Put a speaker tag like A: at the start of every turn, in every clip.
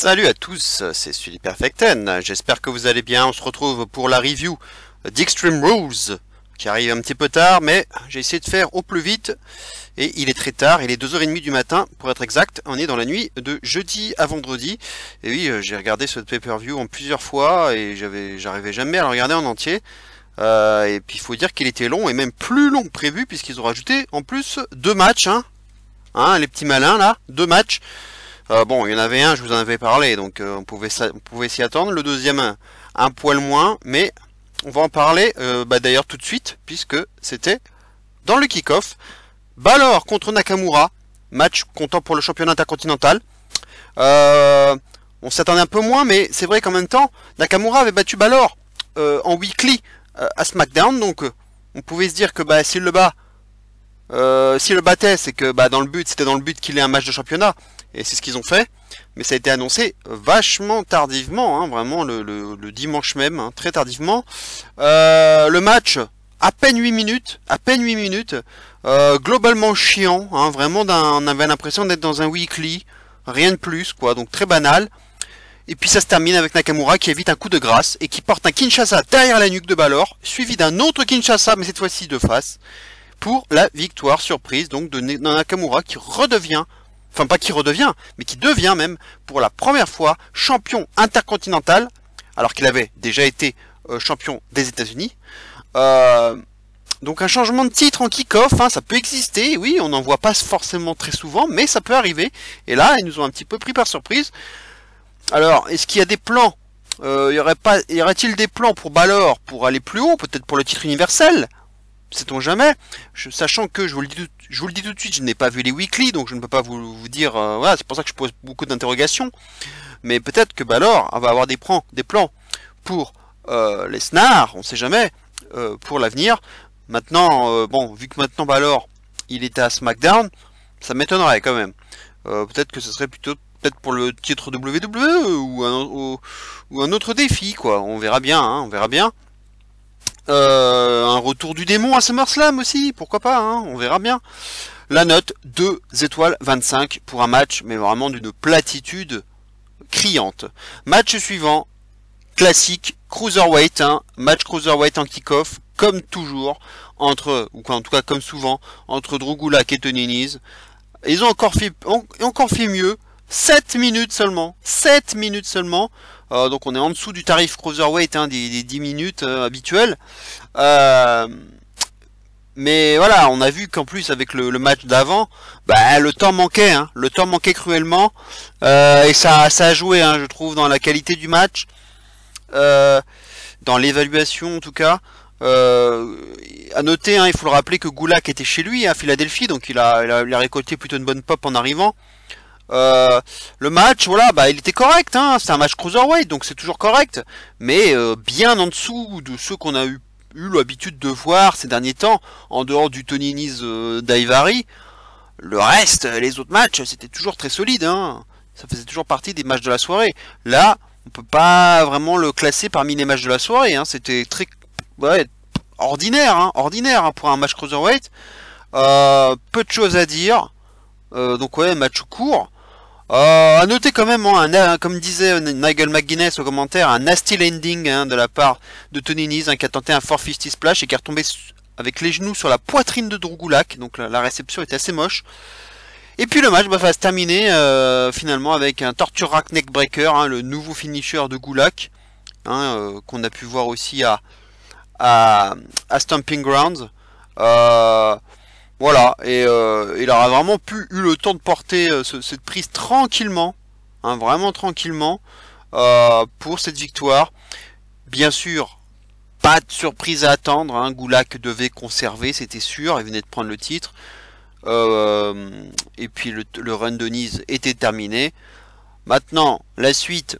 A: Salut à tous, c'est Sully Perfecten, j'espère que vous allez bien. On se retrouve pour la review d'Extreme Rules, qui arrive un petit peu tard, mais j'ai essayé de faire au plus vite, et il est très tard, il est 2h30 du matin, pour être exact. On est dans la nuit de jeudi à vendredi, et oui, j'ai regardé ce pay-per-view en plusieurs fois, et j'arrivais jamais à le regarder en entier, et puis il faut dire qu'il était long, et même plus long que prévu, puisqu'ils ont rajouté en plus 2 matchs, les petits malins là, 2 matchs. Bon, il y en avait un, je vous en avais parlé, donc on pouvait s'y attendre. Le deuxième, un poil moins, mais on va en parler d'ailleurs tout de suite, puisque c'était dans le kick-off. Balor contre Nakamura, match comptant pour le championnat intercontinental. On s'attendait un peu moins, mais c'est vrai qu'en même temps, Nakamura avait battu Balor en weekly à SmackDown, donc on pouvait se dire que s'il le bat, s'il le battait, c'est que c'était dans le but qu'il ait un match de championnat. Et c'est ce qu'ils ont fait, mais ça a été annoncé vachement tardivement, vraiment le dimanche même, très tardivement. Le match, à peine 8 minutes, globalement chiant, vraiment on avait l'impression d'être dans un weekly, rien de plus, quoi, donc très banal. Et puis ça se termine avec Nakamura qui évite un coup de grâce et qui porte un Kinshasa derrière la nuque de Balor, suivi d'un autre Kinshasa, mais cette fois-ci de face, pour la victoire surprise donc de Nakamura qui redevient, enfin pas qui redevient, mais qui devient même pour la première fois champion intercontinental, alors qu'il avait déjà été champion des États-Unis. Donc un changement de titre en kick-off, ça peut exister, oui, on n'en voit pas forcément très souvent, mais ça peut arriver. Et là, ils nous ont un petit peu pris par surprise. Alors, est-ce qu'il y a des plans y aurait-il des plans pour Balor pour aller plus haut, peut-être pour le titre universel? Sait-on jamais, sachant que je vous le dis tout de suite, je n'ai pas vu les weekly, donc je ne peux pas vous dire, voilà, c'est pour ça que je pose beaucoup d'interrogations, mais peut-être que Balor va avoir des plans pour Lesnar, on sait jamais, pour l'avenir. Maintenant, vu que maintenant Balor, il était à SmackDown, ça m'étonnerait quand même. Peut-être que ce serait plutôt pour le titre WWE ou un autre défi, quoi. On verra bien, on verra bien. Un retour du démon à SummerSlam aussi, pourquoi pas, on verra bien. La note 2 étoiles 25 pour un match, mais vraiment d'une platitude criante. Match suivant, classique, Cruiserweight, match Cruiserweight en kick-off, comme toujours, en tout cas comme souvent, entre Drew Gulak et Tony Nese. Ils ont encore fait mieux, 7 minutes seulement, donc on est en dessous du tarif Cruiserweight, des 10 minutes habituels. Mais voilà, on a vu qu'en plus avec le match d'avant, le temps manquait cruellement, et ça a joué, je trouve, dans la qualité du match, dans l'évaluation en tout cas. À noter, il faut le rappeler que Gulak était chez lui à Philadelphie, donc il a récolté plutôt une bonne pop en arrivant. Le match, voilà, il était correct, c'est un match Cruiserweight, donc c'est toujours correct, mais bien en dessous de ceux qu'on a eu l'habitude de voir ces derniers temps, en dehors du Tony Nese d'Ivory. Le reste, les autres matchs, c'était toujours très solide, ça faisait toujours partie des matchs de la soirée. Là, on peut pas vraiment le classer parmi les matchs de la soirée, c'était très ordinaire pour un match Cruiserweight. Peu de choses à dire, donc ouais, match court. À noter quand même, comme disait Nigel McGuinness au commentaire, un nasty landing de la part de Tony Nese, qui a tenté un 450 splash et qui est retombé avec les genoux sur la poitrine de Drew Gulak, donc la réception était assez moche. Et puis le match va se terminer finalement avec un Torture Rack Neckbreaker, le nouveau finisher de Gulak, qu'on a pu voir aussi à Stomping Grounds. Voilà, et il aura vraiment eu le temps de porter cette prise tranquillement, vraiment tranquillement, pour cette victoire. Bien sûr, pas de surprise à attendre, Gulak devait conserver, c'était sûr, il venait de prendre le titre. Et puis le run de Nese était terminé. Maintenant, la suite,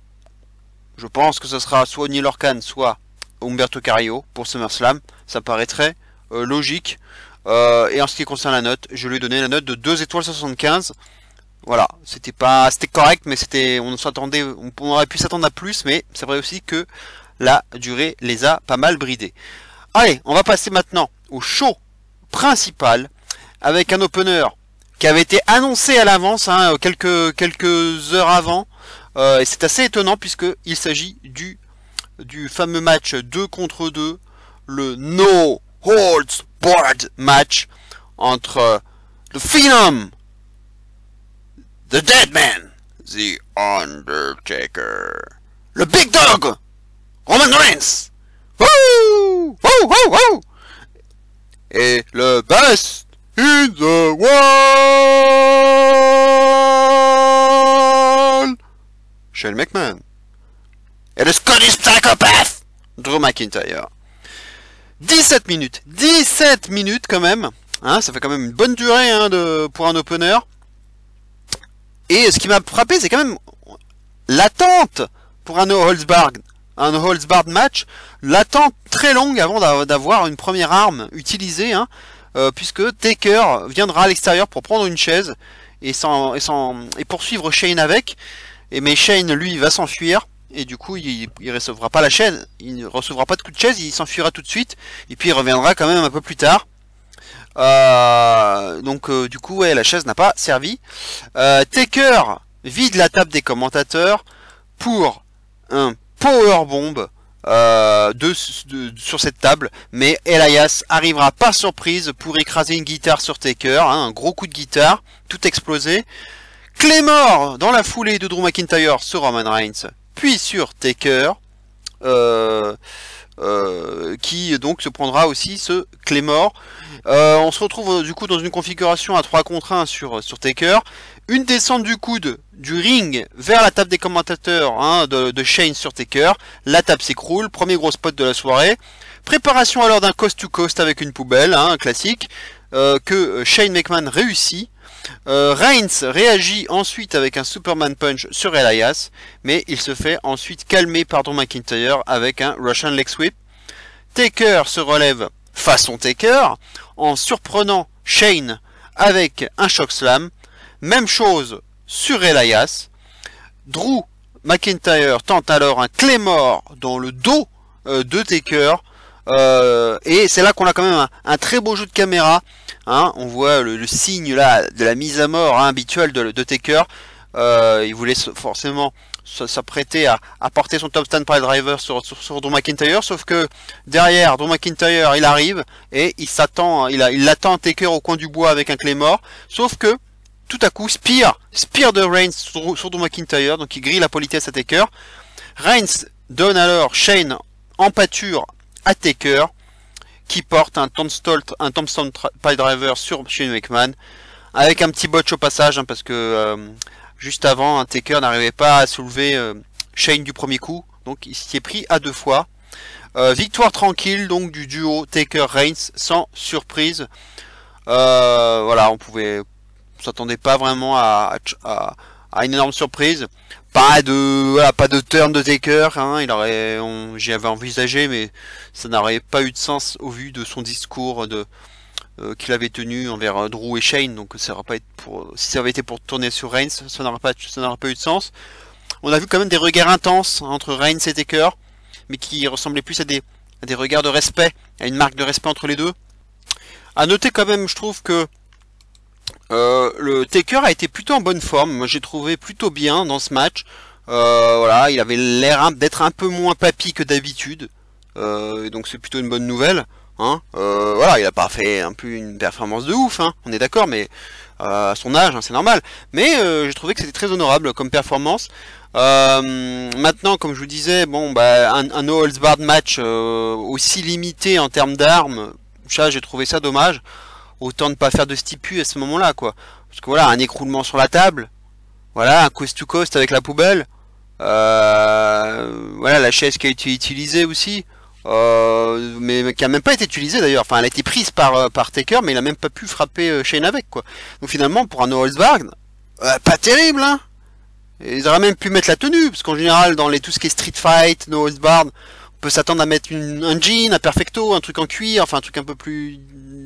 A: je pense que ce sera soit Neil Orkan, soit Humberto Carrillo pour SummerSlam, ça paraîtrait logique. Et en ce qui concerne la note, je lui ai donné la note de 2 étoiles 75. Voilà, c'était correct, mais on aurait pu s'attendre à plus, mais c'est vrai aussi que la durée les a pas mal bridés. Allez, on va passer maintenant au show principal, avec un opener qui avait été annoncé à l'avance, quelques heures avant, Et c'est assez étonnant puisqu'il s'agit du fameux match 2 contre 2, le No Holds Barred match entre The Phenom, The Deadman, The Undertaker, le Big Dog, Roman Reigns, woo, woo, woo, woo, et le Best in the World, Shane McMahon, et le Scottish Psychopath, Drew McIntyre. 17 minutes quand même, hein, ça fait quand même une bonne durée hein, pour un opener. Et ce qui m'a frappé, c'est quand même l'attente pour un no holds barred match, l'attente très longue avant d'avoir une première arme utilisée, hein, puisque Taker viendra à l'extérieur pour prendre une chaise et poursuivre Shane avec. Mais Shane, lui, va s'enfuir. Et du coup, il recevra pas la chaise, il ne recevra pas de coup de chaise, il s'enfuira tout de suite, et puis il reviendra quand même un peu plus tard. Du coup, ouais, la chaise n'a pas servi. Taker vide la table des commentateurs pour un powerbomb sur cette table, mais Elias arrivera par surprise pour écraser une guitare sur Taker, hein, un gros coup de guitare, tout explosé. Claymore dans la foulée de Drew McIntyre sur Roman Reigns, puis sur Taker, qui donc se prendra aussi ce Claymore. On se retrouve du coup dans une configuration à 3 contre 1 sur Taker. Une descente du coude du ring vers la table des commentateurs hein, de Shane sur Taker. La table s'écroule, premier gros spot de la soirée. Préparation alors d'un coast to coast avec une poubelle, hein, classique, que Shane McMahon réussit. Reigns réagit ensuite avec un Superman Punch sur Elias, mais il se fait ensuite calmer par Drew McIntyre avec un Russian Leg Sweep. Taker se relève façon Taker en surprenant Shane avec un Shock Slam. Même chose sur Elias. Drew McIntyre tente alors un Claymore dans le dos de Taker. Et c'est là qu'on a quand même un très beau jeu de caméra. Hein, on voit le signe là de la mise à mort hein, habituelle de Taker. Il voulait forcément s'apprêter à porter son top stand pile driver sur Drew McIntyre, sauf que derrière Drew McIntyre il arrive et il attend Taker au coin du bois avec un Claymore, sauf que tout à coup Spear de Reigns sur Drew McIntyre, donc il grille la politesse à Taker. Reigns donne alors Shane en pâture à Taker, qui porte un tombstone pile driver sur Shane McMahon, avec un petit botch au passage, hein, parce que juste avant, Taker n'arrivait pas à soulever Shane du premier coup, donc il s'y est pris à 2 fois. Victoire tranquille donc du duo Taker-Reigns, sans surprise. Voilà, on s'attendait pas vraiment à une énorme surprise. Pas de turn de Taker, hein, j'y avais envisagé, mais ça n'aurait pas eu de sens au vu de son discours qu'il avait tenu envers Drew et Shane, donc si ça avait été pour tourner sur Reigns, ça n'aurait pas eu de sens. On a vu quand même des regards intenses entre Reigns et Taker, mais qui ressemblaient plus à des regards de respect, à une marque de respect entre les deux. À noter quand même, je trouve que le Taker a été plutôt en bonne forme. Moi j'ai trouvé plutôt bien dans ce match. Voilà, il avait l'air d'être un peu moins papy que d'habitude. Donc c'est plutôt une bonne nouvelle. Hein. Voilà, il a pas fait un peu une performance de ouf, hein, on est d'accord, mais à son âge, hein, c'est normal. Mais j'ai trouvé que c'était très honorable comme performance. Maintenant, comme je vous disais, bon, bah, un no holds barred match aussi limité en termes d'armes, j'ai trouvé ça dommage. Autant ne pas faire de stipu à ce moment-là, quoi. Parce que voilà, un écroulement sur la table, voilà, un coast to coast avec la poubelle, voilà, la chaise qui a été utilisée aussi, mais qui a même pas été utilisée d'ailleurs. Enfin, elle a été prise par Taker, mais il a même pas pu frapper Shane avec, quoi. Donc finalement, pour un no holds barred, pas terrible, hein. Ils auraient même pu mettre la tenue, parce qu'en général, dans tout ce qui est street fight, no holds barred, on peut s'attendre à mettre un jean, un perfecto, un truc en cuir, enfin un truc un peu plus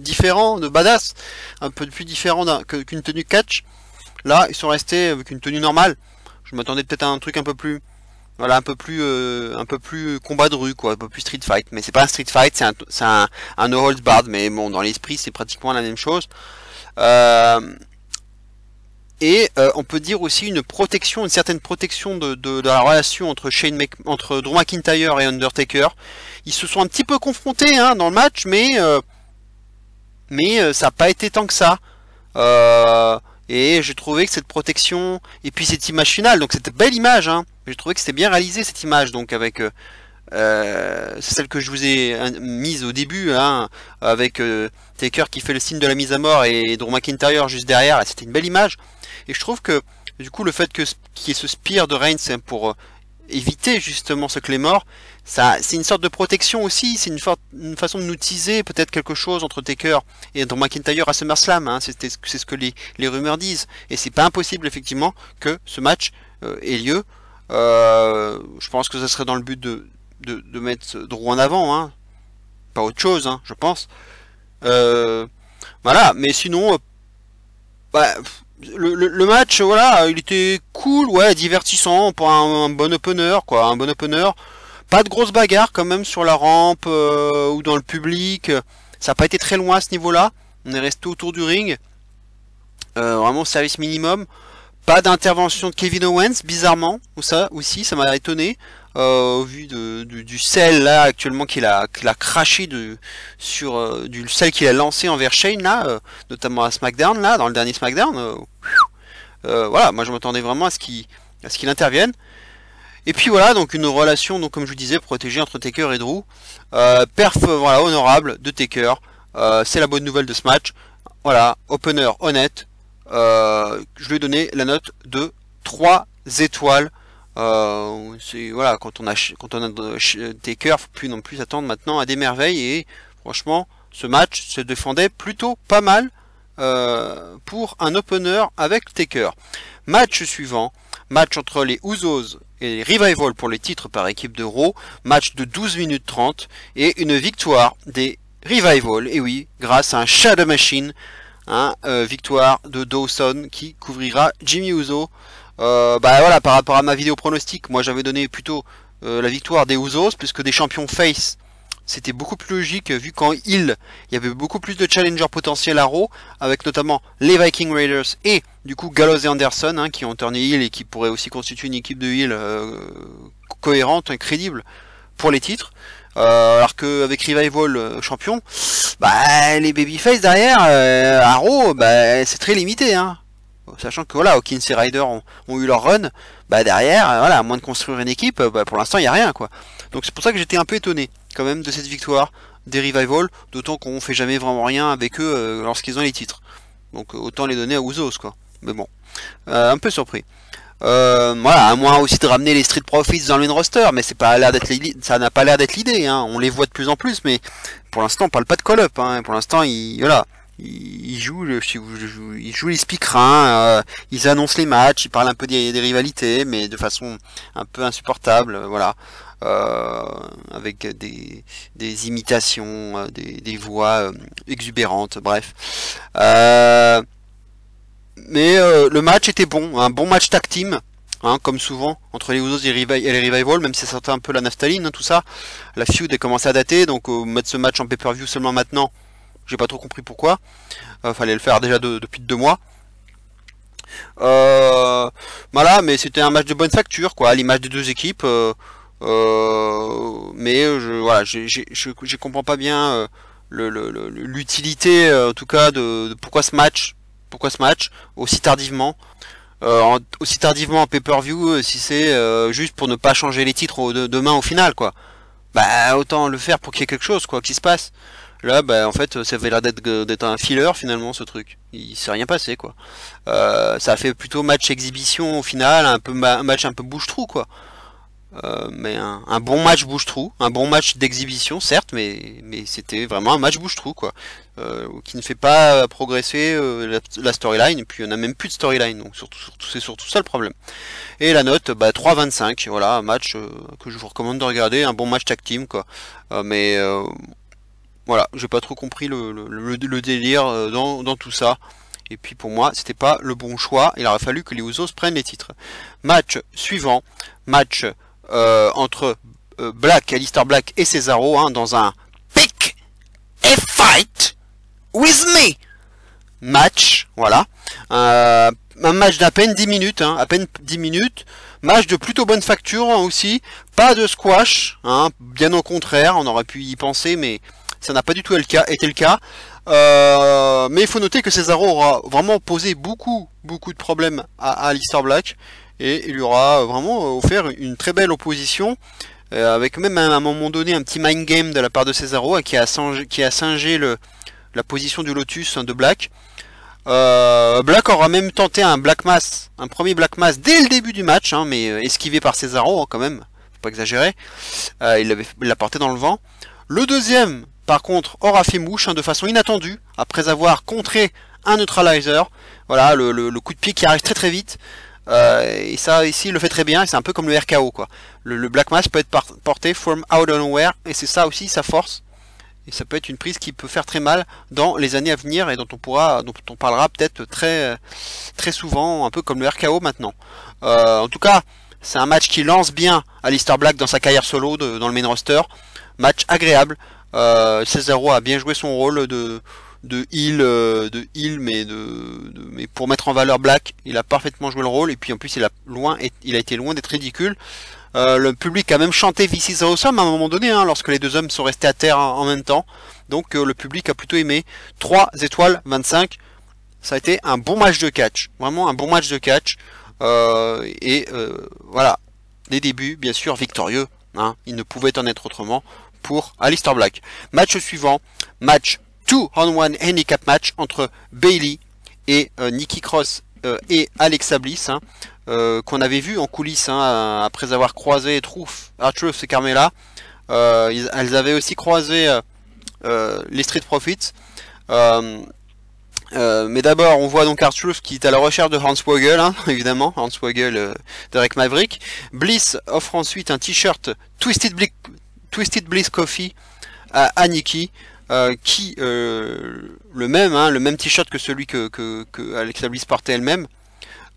A: différent, de badass, un peu plus différent qu'une tenue catch. Là, ils sont restés avec une tenue normale. Je m'attendais peut-être à un truc un peu plus, voilà, un peu plus combat de rue, quoi, un peu plus street fight. Mais c'est pas un street fight, c'est un no holds barred, mais bon, dans l'esprit, c'est pratiquement la même chose. Et on peut dire aussi une certaine protection de la relation entre Drew McIntyre et Undertaker. Ils se sont un petit peu confrontés hein, dans le match, mais ça n'a pas été tant que ça. Et j'ai trouvé que cette protection, et puis cette image finale, donc cette belle image, hein, j'ai trouvé que c'était bien réalisé cette image, donc avec c'est celle que je vous ai mise au début, hein, avec Taker qui fait le signe de la mise à mort et Drew McIntyre juste derrière, et c'était une belle image. Et je trouve que du coup le fait qu'il y ait ce spear de Reigns pour éviter justement ce Claymore, ça c'est une sorte de protection aussi, c'est une façon de nous teaser peut-être quelque chose entre Taker et Drew McIntyre à SummerSlam, hein, c'est ce que les rumeurs disent, et c'est pas impossible effectivement que ce match ait lieu. Je pense que ça serait dans le but de mettre Drew en avant, hein, pas autre chose, hein, je pense. Voilà, mais sinon bah, le match, voilà, il était cool, ouais, divertissant pour un bon opener, quoi, un bon opener. Pas de grosse bagarre quand même sur la rampe ou dans le public. Ça n'a pas été très loin à ce niveau-là. On est resté autour du ring. Vraiment service minimum. Pas d'intervention de Kevin Owens, bizarrement. Ou ça aussi, ça m'a étonné. Au vu du sel là actuellement qu'il a craché sur du sel qu'il a lancé envers Shane là, notamment à SmackDown là, dans le dernier SmackDown. Voilà, moi je m'attendais vraiment à ce qu'il intervienne. Et puis voilà, donc une relation, donc comme je vous disais, protégée entre Taker et Drew. Perf, voilà, honorable de Taker. C'est la bonne nouvelle de ce match. Voilà, opener honnête. Je lui ai donné la note de 3 étoiles. C'est voilà, quand on a Taker, faut plus non plus attendre maintenant à des merveilles. Et franchement, ce match se défendait plutôt pas mal pour un opener avec Taker. Match suivant. Match entre les Usos et les Revival pour les titres par équipe de Raw. Match de 12 minutes 30 et une victoire des Revival. Et oui, grâce à un Shadow Machine, hein, victoire de Dawson qui couvrira Jimmy Uso. Bah voilà, par rapport à ma vidéo pronostic, moi j'avais donné plutôt la victoire des Usos puisque des champions face. C'était beaucoup plus logique vu qu'en il y avait beaucoup plus de challengers potentiels à Raw, avec notamment les Viking Raiders et du coup Gallows et Anderson hein, qui ont tourné heel et qui pourraient aussi constituer une équipe de heel cohérente, crédible pour les titres. Alors qu'avec Revival champion, bah les babyface derrière à Raw, bah, c'est très limité. Hein. Sachant que voilà, Hawkins et Ryder ont eu leur run, bah derrière, voilà, à moins de construire une équipe, bah, pour l'instant il n'y a rien quoi. Donc c'est pour ça que j'étais un peu étonné quand même de cette victoire des Revival, d'autant qu'on fait jamais vraiment rien avec eux lorsqu'ils ont les titres. Donc autant les donner à Usos quoi. Mais bon, un peu surpris. Voilà, à moins aussi de ramener les Street Profits dans le main roster, mais c'est pas l'air d'être ça n'a pas l'air d'être l'idée. Hein. On les voit de plus en plus, mais pour l'instant on parle pas de call-up. Hein. Pour l'instant, voilà. Ils jouent les speakerins, ils annoncent les matchs, ils parlent un peu des rivalités, mais de façon un peu insupportable, voilà, avec des imitations, des voix exubérantes, bref. Mais le match était bon, un bon match tag team, hein, comme souvent, entre les Usos et les Revival, même si ça sortait un peu la naphtaline, hein, tout ça. La feud a commencé à dater, donc mettre ce match en pay-per-view seulement maintenant, j'ai pas trop compris pourquoi. Fallait le faire déjà depuis 2 mois. Voilà, mais c'était un match de bonne facture, quoi, à l'image des deux équipes. Mais voilà, je comprends pas bien l'utilité, en tout cas, de pourquoi ce match aussi tardivement. Aussi tardivement en pay-per-view, si c'est juste pour ne pas changer les titres demain au final, quoi. Bah autant le faire pour qu'il y ait quelque chose, quoi, qui se passe. Là, bah, en fait, ça avait l'air d'être un filler finalement ce truc. Il s'est rien passé quoi. Ça a fait plutôt match exhibition au final, un match un peu bouche-trou quoi. Mais un bon match bouche-trou, un bon match d'exhibition certes, mais c'était vraiment un match bouche-trou quoi, qui ne fait pas progresser la storyline. Et puis on a même plus de storyline, donc c'est surtout ça le problème. Et la note, bah 3,25, voilà, un match que je vous recommande de regarder, un bon match tag team quoi. Mais voilà, j'ai pas trop compris le délire dans tout ça. Et puis pour moi, c'était pas le bon choix. Il aurait fallu que les Usos prennent les titres. Match suivant, match entre Alistair Black et Cesaro, hein, dans un Pick a Fight with Me match, voilà. un match d'à peine 10 minutes, hein, à peine 10 minutes. Match de plutôt bonne facture hein, aussi. Pas de squash, hein, bien au contraire, on aurait pu y penser, mais ça n'a pas du tout été le cas. Mais il faut noter que Cesaro aura vraiment posé beaucoup de problèmes à Aleister Black. Et il lui aura vraiment offert une très belle opposition. Avec même à un moment donné un petit mind game de la part de Cesaro qui a singé la position du Lotus hein, de Black. Black aura même tenté un premier Black Mass dès le début du match, hein, mais esquivé par Cesaro hein, quand même, faut pas exagérer. Il l'a porté dans le vent. Le deuxième, par contre, aura fait mouche hein, de façon inattendue, après avoir contré un neutralizer. Voilà, le coup de pied qui arrive très vite. Et ça ici il le fait très bien, et c'est un peu comme le RKO quoi. Le Black Mass peut être porté from out of nowhere, et c'est ça aussi sa force. Et ça peut être une prise qui peut faire très mal dans les années à venir et dont on parlera peut-être très souvent, un peu comme le RKO maintenant. En tout cas, c'est un match qui lance bien Aleister Black dans sa carrière solo dans le main roster. Match agréable. Cesaro a bien joué son rôle de heel, mais pour mettre en valeur Black, il a parfaitement joué le rôle. Et puis en plus, il a été loin d'être ridicule. Le public a même chanté This is awesome à un moment donné, hein, lorsque les deux hommes sont restés à terre en même temps. Donc le public a plutôt aimé. 3 étoiles 25. Ça a été un bon match de catch. Vraiment un bon match de catch. Voilà. Les débuts, bien sûr, victorieux. Hein. Il ne pouvait en être autrement pour Aleister Black. Match suivant. Match 2-on-1 handicap match entre Bayley et Nikki Cross et Alexa Bliss. Hein. Qu'on avait vu en coulisses hein, après avoir croisé R-Truth et Carmella. Elles avaient aussi croisé les Street Profits. Mais d'abord on voit donc R-Truth qui est à la recherche de Hornswoggle, hein, évidemment, Hornswoggle d'Eric Maverick. Bliss offre ensuite un t-shirt Twisted Bliss Coffee à Nikki. Qui le même t-shirt que celui que Alexa Bliss portait elle-même.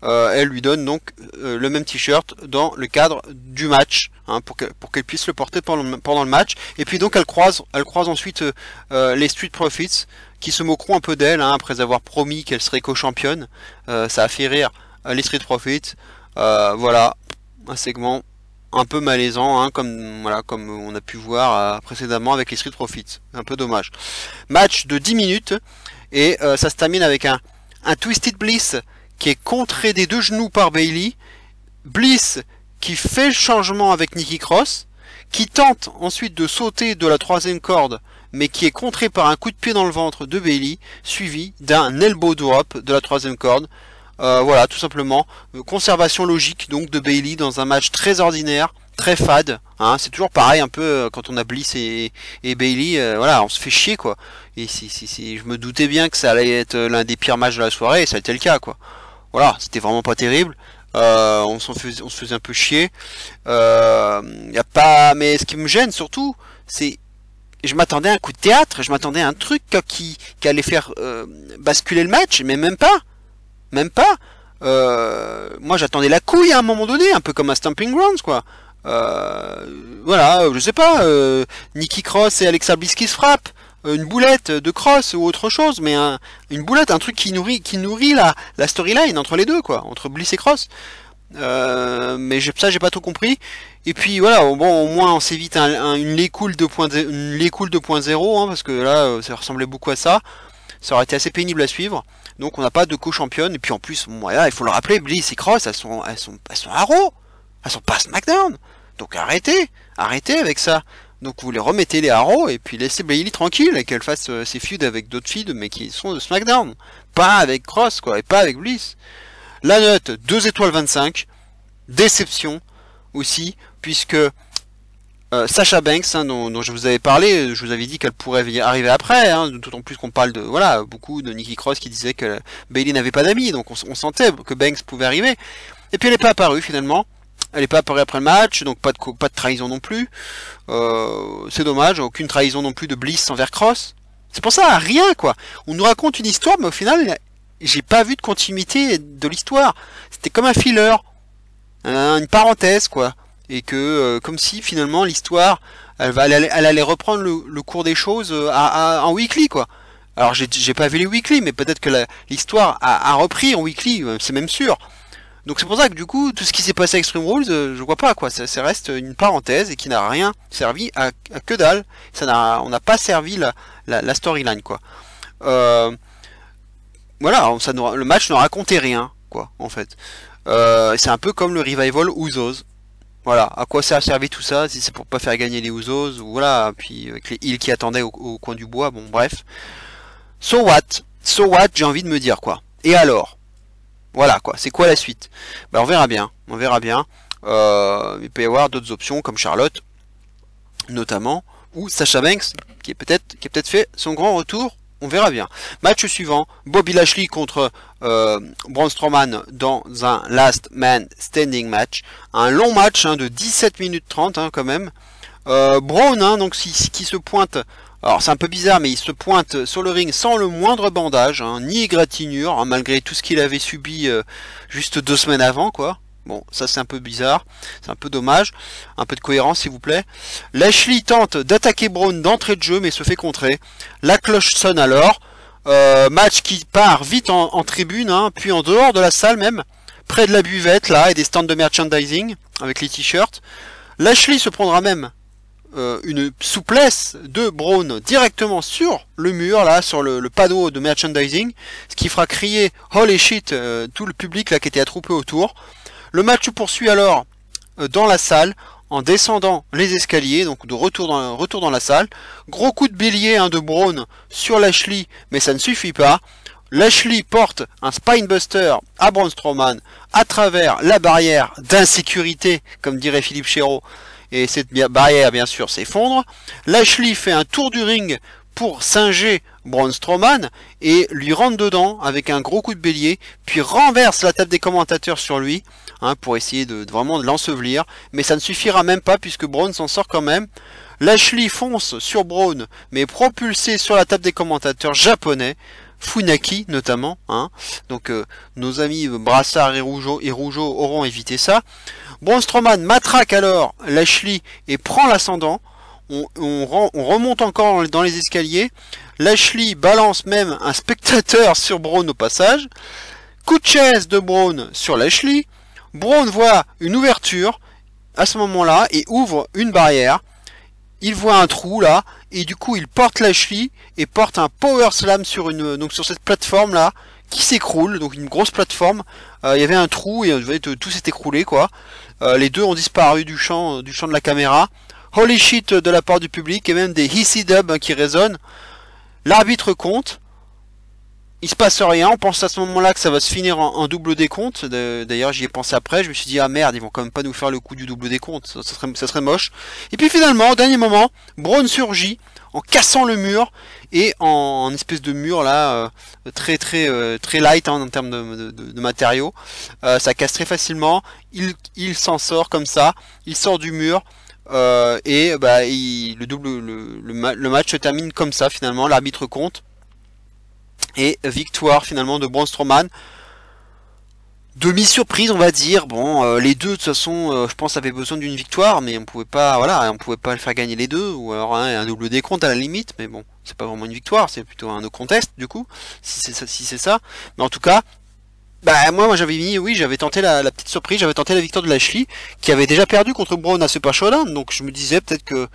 A: Elle lui donne donc le même t-shirt dans le cadre du match hein, pour qu'elle puisse le porter pendant le match. Et puis donc elle croise ensuite les Street Profits qui se moqueront un peu d'elle hein, après avoir promis qu'elle serait co-championne. Ça a fait rire les Street Profits. Voilà un segment un peu malaisant hein, comme on a pu voir précédemment avec les Street Profits. Un peu dommage. Match de 10 minutes et ça se termine avec un Twisted Bliss qui est contré des deux genoux par Bayley. Bliss qui fait le changement avec Nikki Cross, qui tente ensuite de sauter de la troisième corde, mais qui est contré par un coup de pied dans le ventre de Bayley, suivi d'un elbow drop de la troisième corde. Voilà, tout simplement, conservation logique donc de Bayley dans un match très ordinaire, très fade. Hein, c'est toujours pareil un peu quand on a Bliss et Bayley, voilà, on se fait chier quoi. Et je me doutais bien que ça allait être l'un des pires matchs de la soirée, et ça a été le cas quoi. Voilà, c'était vraiment pas terrible. On se faisait un peu chier. Y a pas, mais ce qui me gêne surtout, c'est, je m'attendais à un coup de théâtre, je m'attendais à un truc qui allait faire basculer le match, mais même pas. Moi, j'attendais la couille à un moment donné, un peu comme à Stomping Grounds, quoi. Voilà, je sais pas. Nikki Cross et Alexa Bliss qui se frappent. Une boulette de Cross ou autre chose, mais une boulette, un truc qui nourrit la storyline entre les deux, quoi, entre Bliss et Cross. Mais ça j'ai pas tout compris. Et puis voilà, bon, au moins on s'évite une Lay Cool 2.0, hein, parce que là ça ressemblait beaucoup à ça. Ça aurait été assez pénible à suivre. Donc on n'a pas de co-championne. Et puis en plus, bon, voilà, il faut le rappeler, Bliss et Cross, elles sont à Raw, elles sont pas à SmackDown. Donc arrêtez avec ça. Donc vous les remettez les Raw et puis laissez Bayley tranquille et qu'elle fasse ses feuds avec d'autres feeds mais qui sont de SmackDown. Pas avec Cross quoi, et pas avec Bliss. La note 2 étoiles 25. Déception aussi, puisque Sasha Banks, hein, dont je vous avais parlé, je vous avais dit qu'elle pourrait arriver après, hein, d'autant plus qu'on parle de beaucoup de Nikki Cross qui disait que Bayley n'avait pas d'amis, donc on sentait que Banks pouvait arriver. Et puis elle n'est pas apparue finalement. Elle n'est pas apparue après le match, donc pas de trahison non plus. C'est dommage, aucune trahison non plus de Bliss envers Cross. C'est pour ça, rien quoi. On nous raconte une histoire, mais au final, j'ai pas vu de continuité de l'histoire. C'était comme un filler, une parenthèse quoi. Et que, comme si finalement l'histoire, elle allait reprendre le cours des choses en weekly quoi. Alors j'ai pas vu les weekly, mais peut-être que l'histoire a repris en weekly, c'est même sûr. Donc c'est pour ça que du coup, tout ce qui s'est passé avec Extreme Rules, je vois pas quoi, ça reste une parenthèse et qui n'a rien servi à que dalle. On n'a pas servi la storyline quoi. Voilà, le match ne racontait rien quoi en fait. C'est un peu comme le revival Usos. Voilà, à quoi ça a servi tout ça, si c'est pour pas faire gagner les Usos, ou voilà, puis avec les heals qui attendaient au coin du bois, bon bref. So what, j'ai envie de me dire quoi. Et alors? Voilà quoi, c'est quoi la suite? Ben, on verra bien, il peut y avoir d'autres options comme Charlotte, notamment, ou Sasha Banks, qui a peut-être fait son grand retour. On verra bien. Match suivant, Bobby Lashley contre Braun Strowman dans un Last Man Standing match. Un long match de 17 minutes 30 quand même. Braun donc qui se pointe, alors c'est un peu bizarre mais il se pointe sur le ring sans le moindre bandage, ni égratignure, malgré tout ce qu'il avait subi juste 2 semaines avant quoi. Bon, ça c'est un peu bizarre, c'est un peu dommage, un peu de cohérence s'il vous plaît. Lashley tente d'attaquer Braun d'entrée de jeu mais se fait contrer. La cloche sonne alors, match qui part vite en tribune, puis en dehors de la salle même, près de la buvette là et des stands de merchandising avec les t-shirts. Lashley se prendra même une souplesse de Braun directement sur le mur là, sur le panneau de merchandising, ce qui fera crier holy shit tout le public là qui était attroupé autour. Le match se poursuit alors dans la salle en descendant les escaliers, donc de retour dans la salle. Gros coup de bélier de Braun sur Lashley, mais ça ne suffit pas. Lashley porte un spinebuster à Braun Strowman à travers la barrière d'insécurité, comme dirait Philippe Chéreau, et cette barrière bien sûr s'effondre. Lashley fait un tour du ring pour singer Braun Strowman et lui rentre dedans avec un gros coup de bélier, puis renverse la table des commentateurs sur lui pour essayer vraiment de l'ensevelir, mais ça ne suffira même pas puisque Braun s'en sort quand même. Lashley fonce sur Braun mais propulsé sur la table des commentateurs japonais, Funaki notamment, donc nos amis Brassard et Rougeau auront évité ça. Braun Strowman matraque alors Lashley et prend l'ascendant. On remonte encore dans les escaliers. Lashley balance même un spectateur sur Braun au passage. Coup de chaise de Braun sur Lashley. Braun voit une ouverture à ce moment-là et ouvre une barrière. Il voit un trou là et du coup il porte Lashley et porte un power slam sur cette plateforme là qui s'écroule, donc une grosse plateforme. Il y avait un trou et tout s'est écroulé quoi. Les deux ont disparu du champ de la caméra. Holy shit de la part du public et même des hissy dubs qui résonnent. L'arbitre compte. Il se passe rien, on pense à ce moment-là que ça va se finir en double décompte. D'ailleurs j'y ai pensé après, je me suis dit ah merde, ils vont quand même pas nous faire le coup du double décompte, ça serait moche. Et puis finalement, au dernier moment, Braun surgit en cassant le mur et en espèce de mur là très light en termes de matériaux. Ça casse très facilement, il s'en sort comme ça, il sort du mur. Le match se termine comme ça finalement, l'arbitre compte. Et victoire finalement de Braun Strowman. Demi-surprise on va dire. Bon, les deux de toute façon je pense avaient besoin d'une victoire, mais on pouvait pas le faire gagner les deux, ou alors un double décompte à la limite, mais bon, c'est pas vraiment une victoire, c'est plutôt un no contest du coup, si c'est ça. Mais en tout cas, moi j'avais tenté la petite surprise, j'avais tenté la victoire de Lashley, qui avait déjà perdu contre Braun à Super Showdown, donc je me disais peut-être que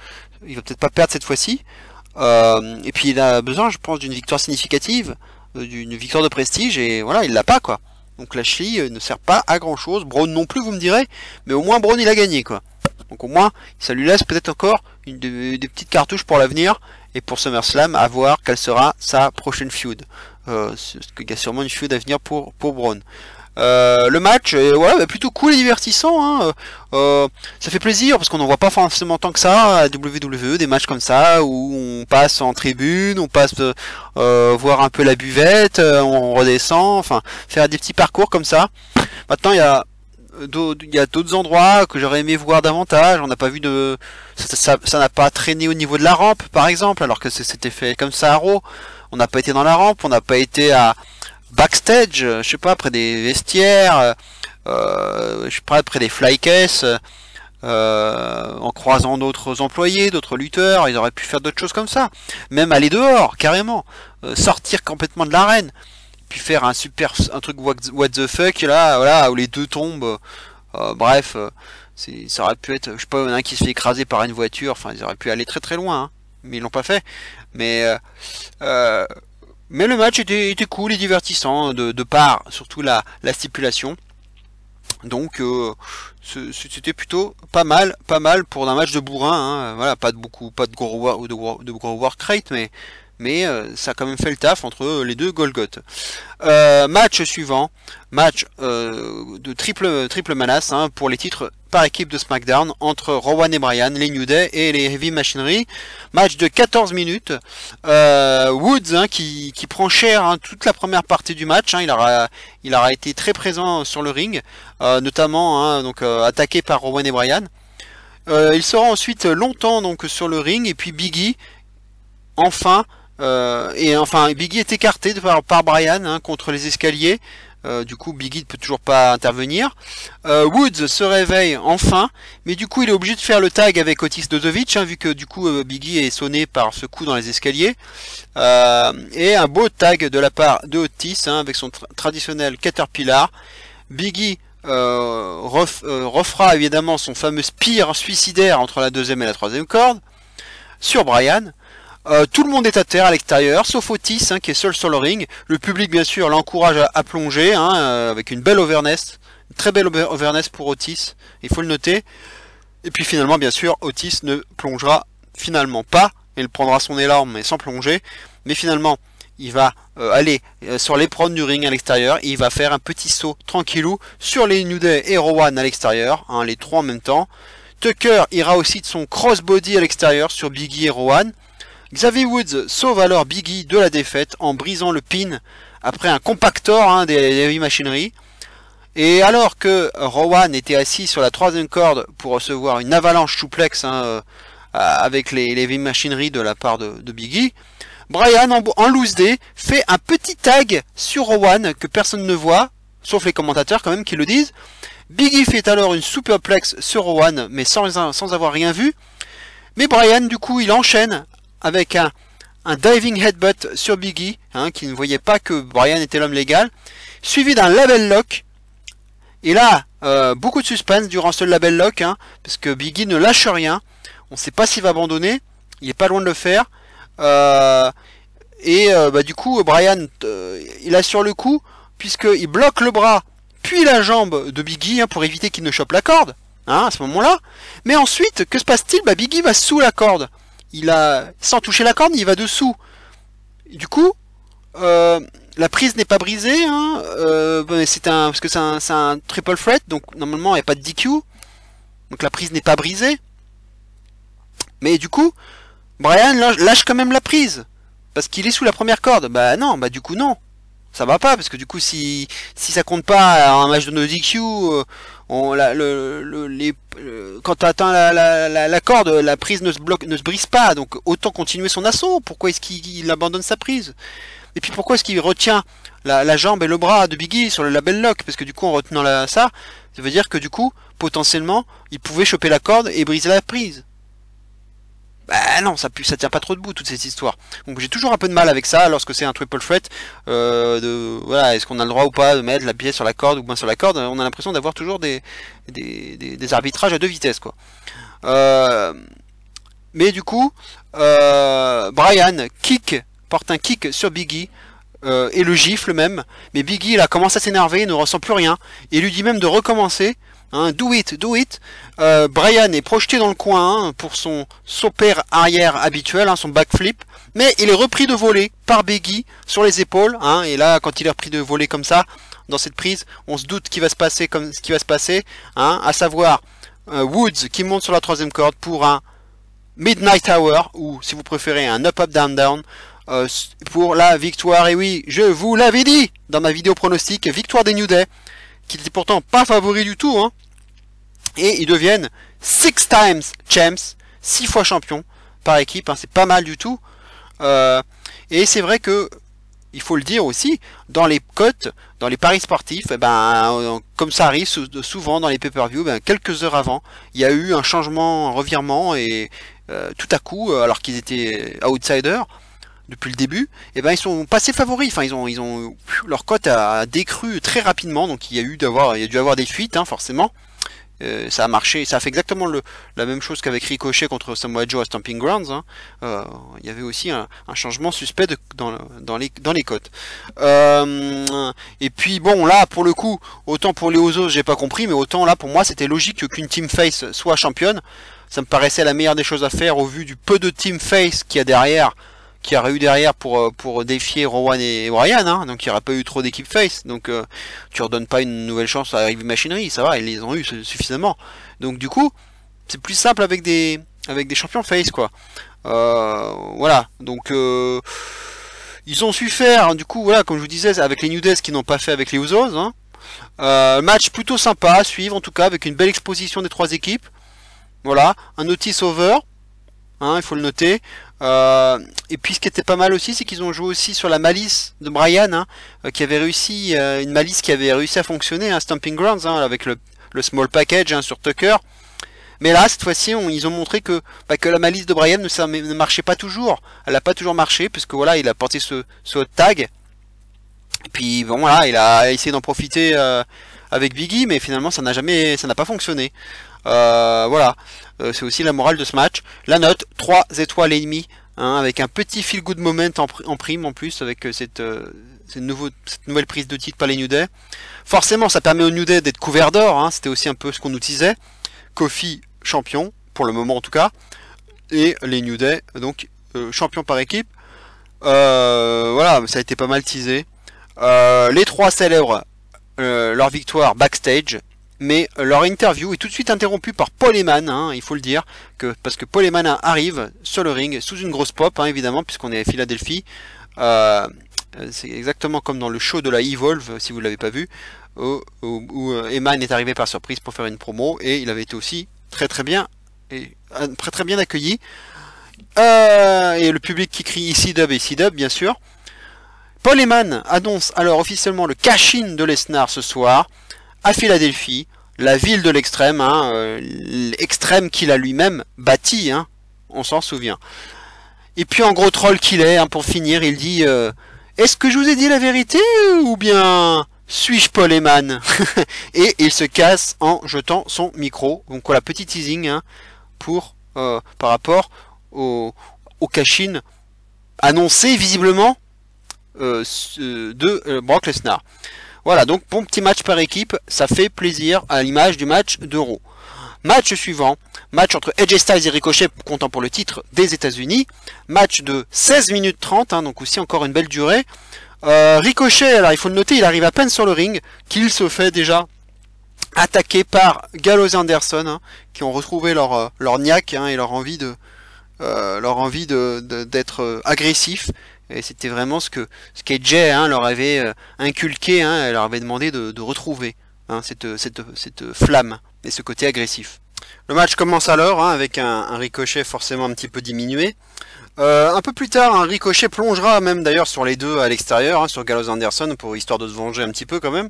A: il va peut-être pas perdre cette fois-ci. Et puis il a besoin, je pense, d'une victoire significative, d'une victoire de prestige, et voilà, il l'a pas quoi. Donc Lashley ne sert pas à grand chose, Braun non plus vous me direz, mais au moins Braun il a gagné quoi. Donc au moins ça lui laisse peut-être encore des petites cartouches pour l'avenir, et pour SummerSlam à voir quelle sera sa prochaine feud. Il y a sûrement une feud à venir pour Braun. Le match est plutôt cool et divertissant, ça fait plaisir parce qu'on n'en voit pas forcément tant que ça à WWE, des matchs comme ça où on passe en tribune, on passe voir un peu la buvette, on redescend, enfin faire des petits parcours comme ça. Maintenant il y a d'autres endroits que j'aurais aimé voir davantage. On n'a pas vu ça n'a pas traîné au niveau de la rampe par exemple, alors que c'était fait comme ça à Raw. On n'a pas été dans la rampe, on n'a pas été à backstage, je sais pas, près des vestiaires, je sais pas, près des flycases, en croisant d'autres employés, d'autres lutteurs. Ils auraient pu faire d'autres choses comme ça, même aller dehors carrément, sortir complètement de l'arène, puis faire un truc what the fuck là, voilà, où les deux tombent. Bref, ça aurait pu être, je sais pas, un qui se fait écraser par une voiture. Enfin, ils auraient pu aller très très loin, hein, mais ils l'ont pas fait. Mais le match était cool et divertissant de par surtout la stipulation. Donc c'était plutôt pas mal pour un match de bourrin, hein. Voilà, pas de gros work rate, mais ça a quand même fait le taf entre les deux Golgoth. Match suivant, match de triple menace, hein, pour les titres par équipe de SmackDown entre Rowan et Bryan, les New Day et les Heavy Machinery. Match de 14 minutes. Woods, hein, qui prend cher, hein, toute la première partie du match, hein. Il aura été très présent sur le ring, notamment, hein, donc attaqué par Rowan et Bryan. Il sera ensuite longtemps donc sur le ring, et puis Biggie enfin Biggie est écarté par Bryan, hein, contre les escaliers. Du coup Biggie ne peut toujours pas intervenir. Woods se réveille enfin, mais du coup il est obligé de faire le tag avec Otis Dozovic, hein, vu que du coup Biggie est sonné par ce coup dans les escaliers. Et un beau tag de la part de Otis, hein, avec son traditionnel Caterpillar. Biggie refera évidemment son fameux spear suicidaire entre la deuxième et la troisième corde sur Bryan. Tout le monde est à terre à l'extérieur, sauf Otis, hein, qui est seul sur le ring. Le public, bien sûr, l'encourage à plonger, hein, avec une belle overness, une très belle overness pour Otis, il faut le noter. Et puis finalement, bien sûr, Otis ne plongera finalement pas. Il prendra son élan, mais sans plonger. Mais finalement, il va aller sur l'éperon du ring à l'extérieur, et il va faire un petit saut tranquillou sur les New Day et Rowan à l'extérieur, hein, les trois en même temps. Tucker ira aussi de son crossbody à l'extérieur sur Biggie et Rowan. Xavier Woods sauve alors Biggie de la défaite en brisant le pin après un compactor, hein, des Heavy Machinery. Et alors que Rowan était assis sur la troisième corde pour recevoir une avalanche souplex, hein, avec les Heavy Machinery de la part de Biggie, Bryan en loose day fait un petit tag sur Rowan que personne ne voit, sauf les commentateurs quand même qui le disent. Biggie fait alors une superplex sur Rowan, mais sans avoir rien vu. Mais Bryan, du coup, il enchaîne avec un diving headbutt sur Biggie, hein, qui ne voyait pas que Bryan était l'homme légal, suivi d'un label lock. Et là, beaucoup de suspense durant ce label lock, hein, parce que Biggie ne lâche rien. On ne sait pas s'il va abandonner, il est pas loin de le faire. Du coup, Bryan, il assure le coup, puisqu'il bloque le bras, puis la jambe de Biggie, hein, pour éviter qu'il ne chope la corde, hein, à ce moment-là. Mais ensuite, que se passe-t-il? Biggie va sous la corde. Sans toucher la corde, il va dessous. Du coup, la prise n'est pas brisée, hein, parce que c'est un triple threat, donc normalement il n'y a pas de DQ, donc la prise n'est pas brisée. Mais du coup, Bryan lâche quand même la prise, parce qu'il est sous la première corde. Non, du coup non, ça va pas, parce que du coup si ça compte pas un match de no DQ, quand tu atteins la corde, la prise ne se brise pas, donc autant continuer son assaut. Pourquoi est-ce qu'il abandonne sa prise? Et puis pourquoi est-ce qu'il retient la jambe et le bras de Biggie sur le label lock? Parce que du coup, en retenant ça veut dire que du coup, potentiellement, il pouvait choper la corde et briser la prise. Non, ça tient pas trop debout toute cette histoire. Donc j'ai toujours un peu de mal avec ça lorsque c'est un triple threat. Voilà, est-ce qu'on a le droit ou pas de mettre la pièce sur la corde ou bien sur la corde? On a l'impression d'avoir toujours des arbitrages à deux vitesses, quoi. Mais du coup, Bryan porte un kick sur Biggie, et le gifle même. Mais Biggie là commence à s'énerver, ne ressent plus rien, et lui dit même de recommencer. Hein, do it. Bryan est projeté dans le coin, hein, pour son saut-père arrière habituel, hein, son backflip, mais il est repris de voler par Biggie sur les épaules, hein, et là quand il est repris de voler comme ça dans cette prise, on se doute qu'il va se passer comme ce qui va se passer, hein, à savoir Woods qui monte sur la troisième corde pour un Midnight Hour, ou si vous préférez un Up Up Down Down, pour la victoire. Et oui, je vous l'avais dit dans ma vidéo pronostic, victoire des New Day, qui n'était pourtant pas favori du tout, hein. Et ils deviennent 6 times champs, 6 fois champions par équipe, hein, c'est pas mal du tout. Et c'est vrai que il faut le dire aussi, dans les cotes, dans les paris sportifs, eh ben, comme ça arrive souvent dans les pay-per-view, ben, quelques heures avant, il y a eu un changement, un revirement, et tout à coup, alors qu'ils étaient outsiders depuis le début, et ben ils sont passés favoris. Enfin, ils ont leur cote a décru très rapidement, donc il y a dû avoir des fuites, hein, forcément. Ça a marché, ça a fait exactement la même chose qu'avec Ricochet contre Samoa Joe à Stomping Grounds. Hein. Il y avait aussi un changement suspect dans les cotes. Et puis bon, là pour le coup, autant pour les Usos j'ai pas compris, mais autant là pour moi c'était logique qu'une team face soit championne. Ça me paraissait la meilleure des choses à faire au vu du peu de team face qu'il y a derrière. Qui aurait eu derrière pour défier Rowan et Bryan, hein, donc il n'y aurait pas eu trop d'équipe face, donc tu redonnes pas une nouvelle chance à Heavy Machinery, ça va, ils les ont eu suffisamment. Donc du coup, c'est plus simple avec des champions face, quoi. Voilà, donc ils ont su faire, du coup, voilà, comme je vous disais, avec les New Day, ce qu'ils n'ont pas fait avec les Usos. Hein. Match plutôt sympa à suivre, en tout cas, avec une belle exposition des trois équipes. Voilà, un notice over. Hein, il faut le noter. Et puis ce qui était pas mal aussi, c'est qu'ils ont joué aussi sur la malice de Bryan, hein, qui avait réussi, une malice qui avait réussi à fonctionner à Stomping Grounds, hein, avec le small package, hein, sur Tucker. Mais là, cette fois-ci, ils ont montré que la malice de Bryan ne marchait pas toujours. Elle n'a pas toujours marché, puisque voilà, il a porté ce hot tag. Et puis bon, voilà, il a essayé d'en profiter avec Biggie, mais finalement, ça n'a pas fonctionné. Voilà, c'est aussi la morale de ce match. La note 3 étoiles et demie, hein, avec un petit feel good moment en prime en plus, avec cette nouvelle prise de titre par les New Day. Forcément, ça permet aux New Day d'être couverts d'or, hein, c'était aussi un peu ce qu'on nous disait. Kofi champion, pour le moment en tout cas, et les New Day donc champion par équipe. Voilà, ça a été pas mal teasé. Les trois célèbrent leur victoire backstage. Mais leur interview est tout de suite interrompue par Paul Heyman, hein, il faut le dire, parce que Paul Heyman arrive sur le ring sous une grosse pop, hein, évidemment, puisqu'on est à Philadelphie. C'est exactement comme dans le show de la Evolve, si vous ne l'avez pas vu, où Heyman est arrivé par surprise pour faire une promo, et il avait été aussi très bien accueilli. Et le public qui crie EC-Dub et EC-Dub, bien sûr. Paul Heyman annonce alors officiellement le cash-in de Lesnar ce soir, à Philadelphie, la ville de l'extrême, hein, l'extrême qu'il a lui-même bâti, hein, on s'en souvient. Et puis en gros troll qu'il est, hein, pour finir, il dit est-ce que je vous ai dit la vérité ou bien suis-je Paul Heyman? Et il se casse en jetant son micro. Donc voilà, petit teasing, hein, par rapport au cash-in annoncé visiblement de Brock Lesnar. Voilà, donc bon petit match par équipe, ça fait plaisir à l'image du match d'Euro. Match suivant, match entre AJ Styles et Ricochet comptant pour le titre des États-Unis. Match de 16 minutes 30, hein, donc aussi encore une belle durée. Ricochet, alors il faut le noter, il arrive à peine sur le ring, qu'il se fait déjà attaquer par Gallows et Anderson, hein, qui ont retrouvé leur niaque, hein, et leur envie d'être agressif. Et c'était vraiment ce qu'AJ, hein, leur avait inculqué, hein, elle leur avait demandé de retrouver, hein, cette flamme et ce côté agressif. Le match commence alors, hein, avec un Ricochet forcément un petit peu diminué. Un peu plus tard, un Ricochet plongera même d'ailleurs sur les deux à l'extérieur, hein, sur Gallows Anderson, histoire de se venger un petit peu quand même.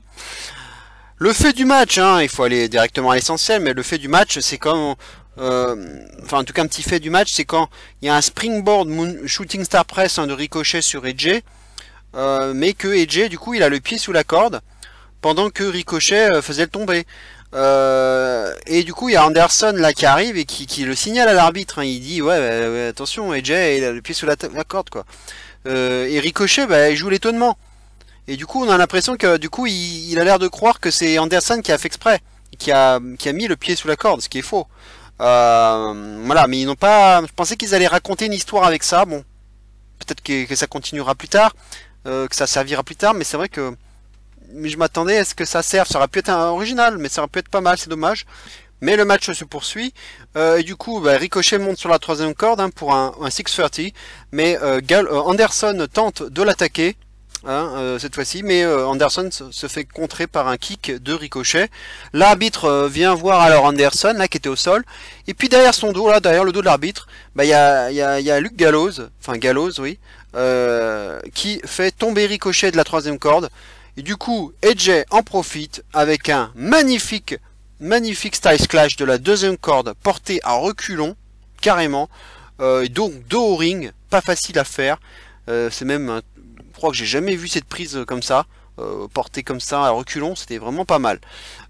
A: Le fait du match, hein, il faut aller directement à l'essentiel, mais le fait du match, c'est quand... enfin en tout cas un petit fait du match, c'est quand il y a un springboard shooting star press, hein, de Ricochet sur AJ, mais que AJ du coup il a le pied sous la corde pendant que Ricochet faisait le tomber, et du coup il y a Anderson là qui arrive et qui le signale à l'arbitre, hein. Il dit ouais, attention, AJ il a le pied sous la corde, quoi. Et Ricochet il joue l'étonnement, et du coup on a l'impression que du coup il a l'air de croire que c'est Anderson qui a fait exprès, qui a mis le pied sous la corde, ce qui est faux. Voilà, mais ils n'ont pas... Je pensais qu'ils allaient raconter une histoire avec ça. Bon, peut-être que ça continuera plus tard, que ça servira plus tard, mais c'est vrai que je m'attendais à ce que ça serve. Ça aurait pu être original, mais ça aurait pu être pas mal, c'est dommage. Mais le match se poursuit, et du coup Ricochet monte sur la troisième corde, hein, pour un 630, mais Anderson tente de l'attaquer, hein, cette fois-ci, mais Anderson se fait contrer par un kick de Ricochet. L'arbitre vient voir alors Anderson, là, qui était au sol, et puis derrière son dos, là, derrière le dos de l'arbitre, il y a Luke Gallows, enfin Gallows, oui, qui fait tomber Ricochet de la 3e corde. Et du coup, AJ en profite avec un magnifique Styles Clash de la 2e corde porté à reculons, carrément. Et donc dos au ring, pas facile à faire. C'est même, je crois que j'ai jamais vu cette prise comme ça, portée comme ça à reculons, c'était vraiment pas mal.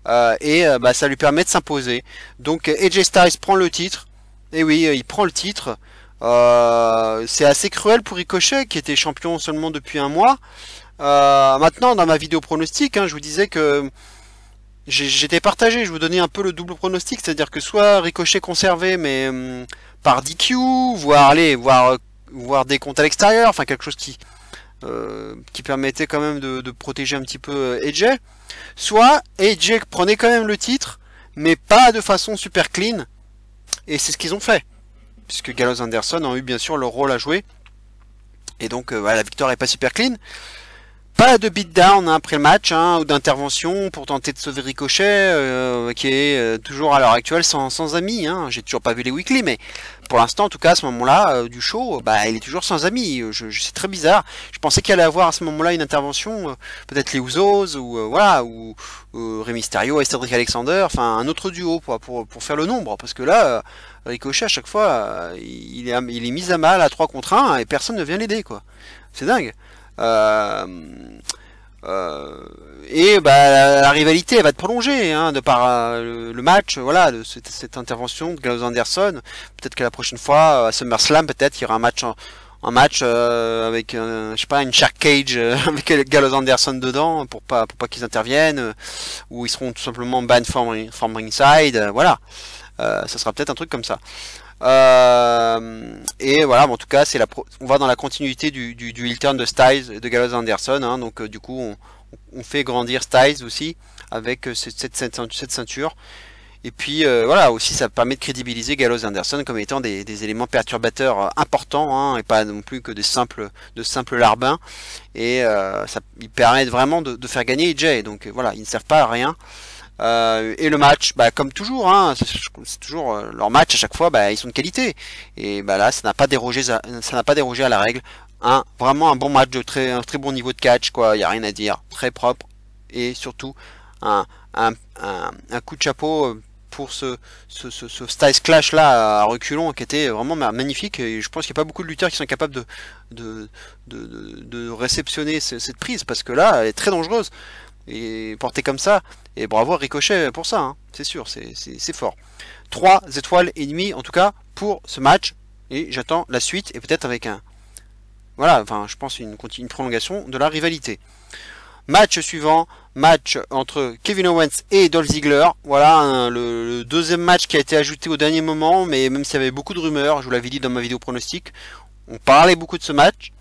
A: Bah, ça lui permet de s'imposer. Donc AJ Styles prend le titre. Et oui, il prend le titre. C'est assez cruel pour Ricochet qui était champion seulement depuis un mois. Maintenant, dans ma vidéo pronostic, hein, je vous disais que j'étais partagé. Je vous donnais un peu le double pronostic, c'est-à-dire que soit Ricochet conservé, mais par DQ, voire des comptes à l'extérieur, enfin quelque chose qui permettait quand même de protéger un petit peu AJ. Soit AJ prenait quand même le titre, mais pas de façon super clean. Et c'est ce qu'ils ont fait, puisque Gallows Anderson ont eu bien sûr leur rôle à jouer. Et donc la victoire est pas super clean. Pas de beatdown hein, après le match, hein, ou d'intervention pour tenter de sauver Ricochet, qui est toujours à l'heure actuelle sans amis. Hein. J'ai toujours pas vu les weekly, mais pour l'instant, en tout cas, à ce moment-là du show, bah, il est toujours sans amis. C'est très bizarre. Je pensais qu'il allait avoir à ce moment-là une intervention, peut-être les Usos, ou voilà, ou Rey Mysterio et Cedric Alexander, enfin un autre duo pour faire le nombre, parce que là, Ricochet à chaque fois, il est mis à mal à 3 contre 1 et personne ne vient l'aider, quoi. C'est dingue. Et bah, la rivalité elle va te prolonger hein, de par le match, voilà, de cette intervention de Gallows Anderson. Peut-être que la prochaine fois à SummerSlam, peut-être il y aura un match avec je sais pas, une Shark Cage avec Gallows Anderson dedans pour pas qu'ils interviennent, ou ils seront tout simplement banned from ringside, voilà. Ça sera peut-être un truc comme ça. Et voilà, bon, en tout cas, on va dans la continuité du heel turn de Styles et de Gallows Anderson. Hein, donc du coup, on fait grandir Styles aussi avec cette ceinture. Et puis voilà, aussi ça permet de crédibiliser Gallows Anderson comme étant des éléments perturbateurs importants, hein, et pas non plus que de simples larbins. Et ils permettent vraiment de faire gagner AJ. Donc voilà, ils ne servent pas à rien. Et le match, bah, comme toujours, hein, c'est toujours leur match à chaque fois, bah, ils sont de qualité. Et bah, là, ça n'a pas dérogé à la règle. Vraiment un bon match de un très bon niveau de catch, quoi. Il y a rien à dire, très propre et surtout un coup de chapeau pour ce Styles Clash là à reculons qui était vraiment magnifique. Et je pense qu'il n'y a pas beaucoup de lutteurs qui sont capables de réceptionner cette prise parce que là, elle est très dangereuse. Et porté comme ça, et bravo à Ricochet pour ça, hein. C'est sûr, c'est fort. 3 étoiles et demie en tout cas pour ce match, et j'attends la suite, et peut-être avec voilà, enfin je pense une prolongation de la rivalité. Match suivant, match entre Kevin Owens et Dolph Ziggler, voilà hein, le deuxième match qui a été ajouté au dernier moment, mais même s'il y avait beaucoup de rumeurs, je vous l'avais dit dans ma vidéo pronostic, on parlait beaucoup de ce match,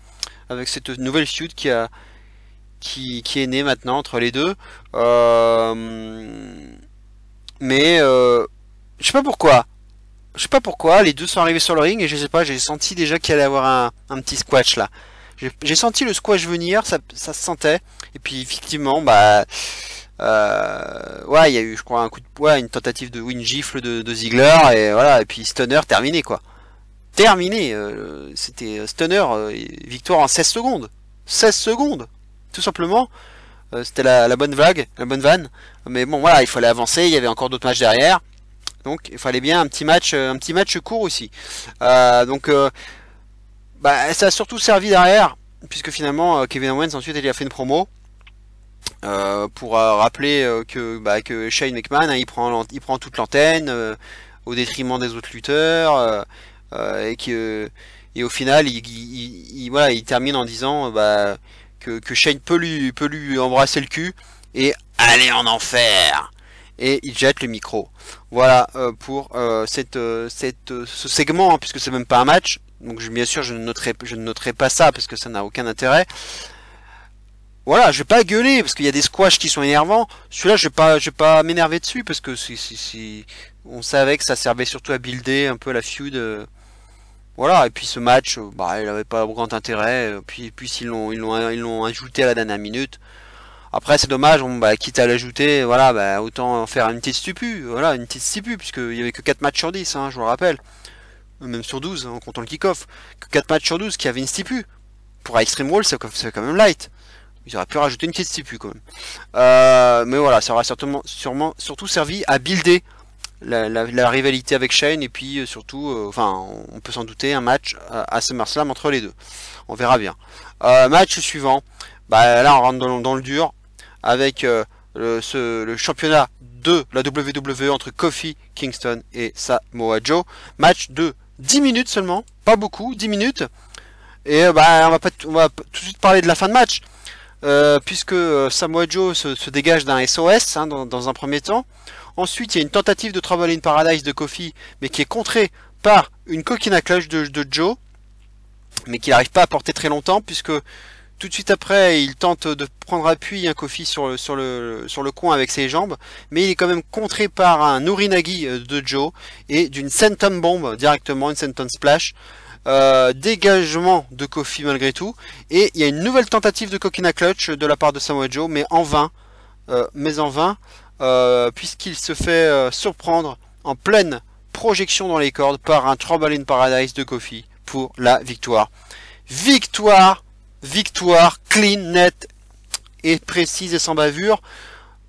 A: avec cette nouvelle feud qui est né maintenant entre les deux. Mais je sais pas pourquoi. Les deux sont arrivés sur le ring et je sais pas, j'ai senti déjà qu'il allait avoir un petit squash là. J'ai senti le squash venir, ça se sentait. Et puis effectivement, bah ouais, il y a eu, je crois, un coup de poing, une tentative une gifle de Ziggler et voilà. Et puis Stunner terminé quoi. Terminé. C'était Stunner, victoire en 16 secondes. 16 secondes. Tout simplement, c'était la bonne vague, la bonne vanne. Mais bon, voilà, il fallait avancer. Il y avait encore d'autres matchs derrière, donc il fallait bien un petit match court aussi. Donc, bah, ça a surtout servi derrière, puisque finalement Kevin Owens ensuite il a fait une promo pour rappeler que Shane McMahon hein, il prend toute l'antenne au détriment des autres lutteurs et au final voilà, il termine en disant que Shane peut lui embrasser le cul et aller en enfer. Et il jette le micro. Voilà pour ce segment, hein, puisque c'est même pas un match. Donc bien sûr je ne noterai pas ça parce que ça n'a aucun intérêt. Voilà, je vais pas gueuler parce qu'il y a des squash qui sont énervants. Celui-là, je vais pas m'énerver dessus parce que on savait que ça servait surtout à builder un peu la feud. Voilà, et puis ce match, bah, il avait pas grand intérêt. Puis ils l'ont ajouté à la dernière minute. Après, c'est dommage, quitte à l'ajouter, voilà, bah, autant en faire une petite stupu. Voilà, une petite stipu, puisqu'il y avait que 4 matchs sur 10, hein, je vous le rappelle. Même sur 12, en comptant le kick-off. Que 4 matchs sur 12 qui avait une stipu. pour Extreme Rules, c'est quand même light. Ils auraient pu rajouter une petite CPU quand même. Mais voilà, ça aura surtout servi à builder la rivalité avec Shane, et puis surtout, enfin, on peut s'en douter, un match à SummerSlam entre les deux. On verra bien. Match suivant, bah là on rentre dans le dur, avec le championnat de la WWE entre Kofi Kingston et Samoa Joe. Match de 10 minutes seulement, pas beaucoup, 10 minutes. Et bah on va tout de suite parler de la fin de match. Puisque Samoa Joe se dégage d'un SOS hein, dans un premier temps. Ensuite, il y a une tentative de Trouble in Paradise de Kofi, mais qui est contrée par une coquina clutch de Joe, mais qui n'arrive pas à porter très longtemps, puisque tout de suite après, il tente de prendre appui un Kofi sur le coin avec ses jambes, mais il est quand même contré par un Urinagi de Joe et d'une Senton Bomb directement, une Senton Splash. Dégagement de Kofi malgré tout, et il y a une nouvelle tentative de coquina clutch de la part de Samoa Joe, mais en vain, puisqu'il se fait surprendre en pleine projection dans les cordes par un Trouble in Paradise de Kofi pour la victoire. Victoire clean, net et précise et sans bavure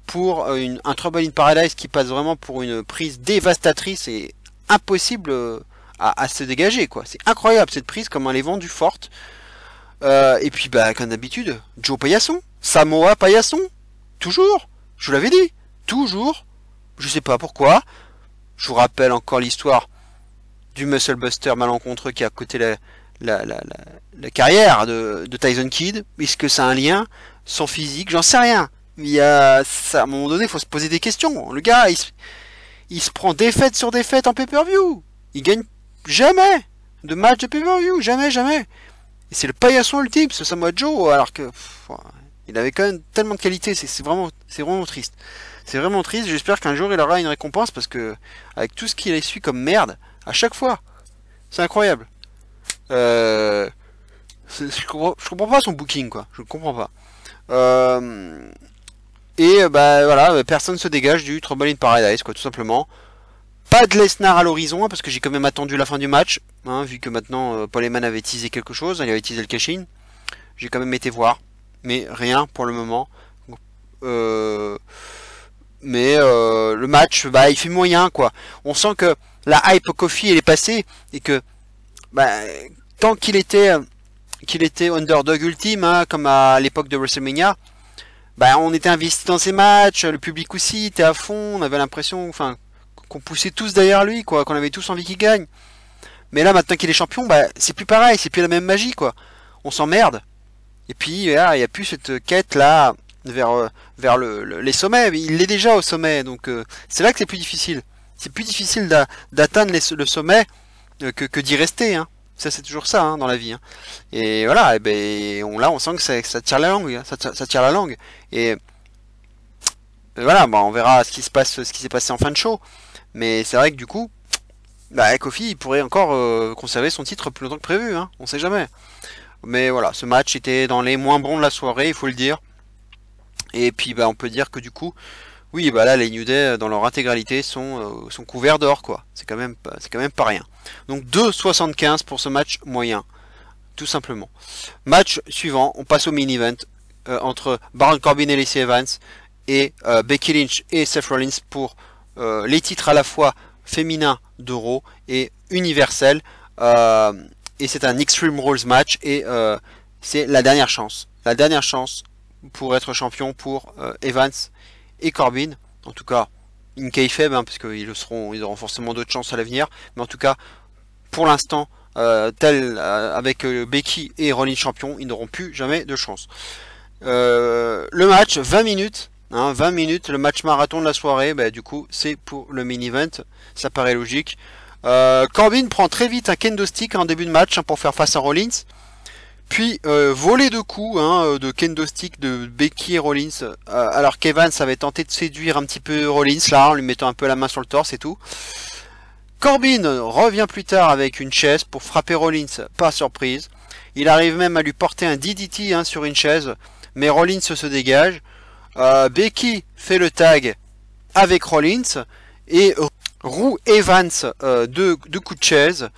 A: pour un Trouble in Paradise qui passe vraiment pour une prise dévastatrice et impossible à se dégager, quoi. C'est incroyable cette prise, comme elle est vendue forte. Et puis bah comme d'habitude, Joe Paillasson, Samoa Paillasson, toujours, je vous l'avais dit, toujours, je sais pas pourquoi. Je vous rappelle encore l'histoire du Muscle Buster malencontreux qui a coté la carrière de Tyson Kidd. Est-ce que ça a un lien? Son physique, j'en sais rien. Il y a ça, à un moment donné, il faut se poser des questions. Le gars, il se prend défaite sur défaite en pay-per-view. Il gagne jamais de match de pay-per-view, jamais. Et c'est le paillasson ultime, ce Samoa Joe, alors que il avait quand même tellement de qualité, c'est vraiment triste. C'est vraiment triste, j'espère qu'un jour il aura une récompense, parce que avec tout ce qu'il a su comme merde, à chaque fois, c'est incroyable. Je comprends pas son booking, quoi, je comprends pas. Et bah voilà, personne se dégage du Trouble in Paradise, quoi, tout simplement. Pas de Lesnar à l'horizon, parce que j'ai quand même attendu la fin du match, hein, vu que maintenant Paul Heyman avait teasé quelque chose, il avait teasé le cash-in. J'ai quand même été voir, mais rien pour le moment. Le match, bah, il fait moyen, quoi. On sent que la hype Kofi elle est passée, et que bah, tant qu'il était underdog ultime, hein, comme à l'époque de WrestleMania, bah, on était investi dans ces matchs, le public aussi était à fond, on avait l'impression, enfin, qu'on poussait tous derrière lui, quoi, qu'on avait tous envie qu'il gagne. Mais là, maintenant qu'il est champion, bah, c'est plus pareil, c'est plus la même magie, quoi. On s'emmerde. Et puis, là, il n'y a plus cette quête là vers les sommets. Il est déjà au sommet, donc c'est là que c'est plus difficile. C'est plus difficile d'atteindre le sommet que d'y rester, hein. Ça, c'est toujours ça, hein, dans la vie, hein. Et voilà, et ben, là, on sent que ça tire la langue, hein, ça tire la langue. Et voilà, bon, on verra ce qui s'est passé en fin de show. Mais c'est vrai que du coup, bah, Kofi il pourrait encore conserver son titre plus longtemps que prévu, hein, on sait jamais. Mais voilà, ce match était dans les moins bons de la soirée, il faut le dire. Et puis bah, on peut dire que du coup, oui, bah là les New Day dans leur intégralité sont couverts d'or, quoi. C'est quand même pas rien. Donc 2,75 pour ce match moyen, tout simplement. Match suivant, on passe au main event entre Baron Corbin et Lacey Evans et Becky Lynch et Seth Rollins pour les titres à la fois féminins de Raw et universels. Et c'est un Extreme Rules match, et c'est la dernière chance pour être champion pour Evans et Corbin, en tout cas in kayfabe, hein, parce qu'ils ils auront forcément d'autres chances à l'avenir, mais en tout cas pour l'instant avec Becky et Rollins champion, ils n'auront plus jamais de chance. Le match 20 minutes, hein, 20 minutes, le match marathon de la soirée, bah, du coup c'est pour le main event, ça paraît logique. Corbin prend très vite un kendo stick en début de match, hein, pour faire face à Rollins, puis volée de coups, hein, de kendo stick de Becky et Rollins, alors qu'Evans avait tenté de séduire un petit peu Rollins là, en lui mettant un peu la main sur le torse et tout. Corbin revient plus tard avec une chaise pour frapper Rollins par surprise. Il arrive même à lui porter un DDT, hein, sur une chaise, mais Rollins se dégage. Becky fait le tag avec Rollins, et Roux Evans de coups de chaise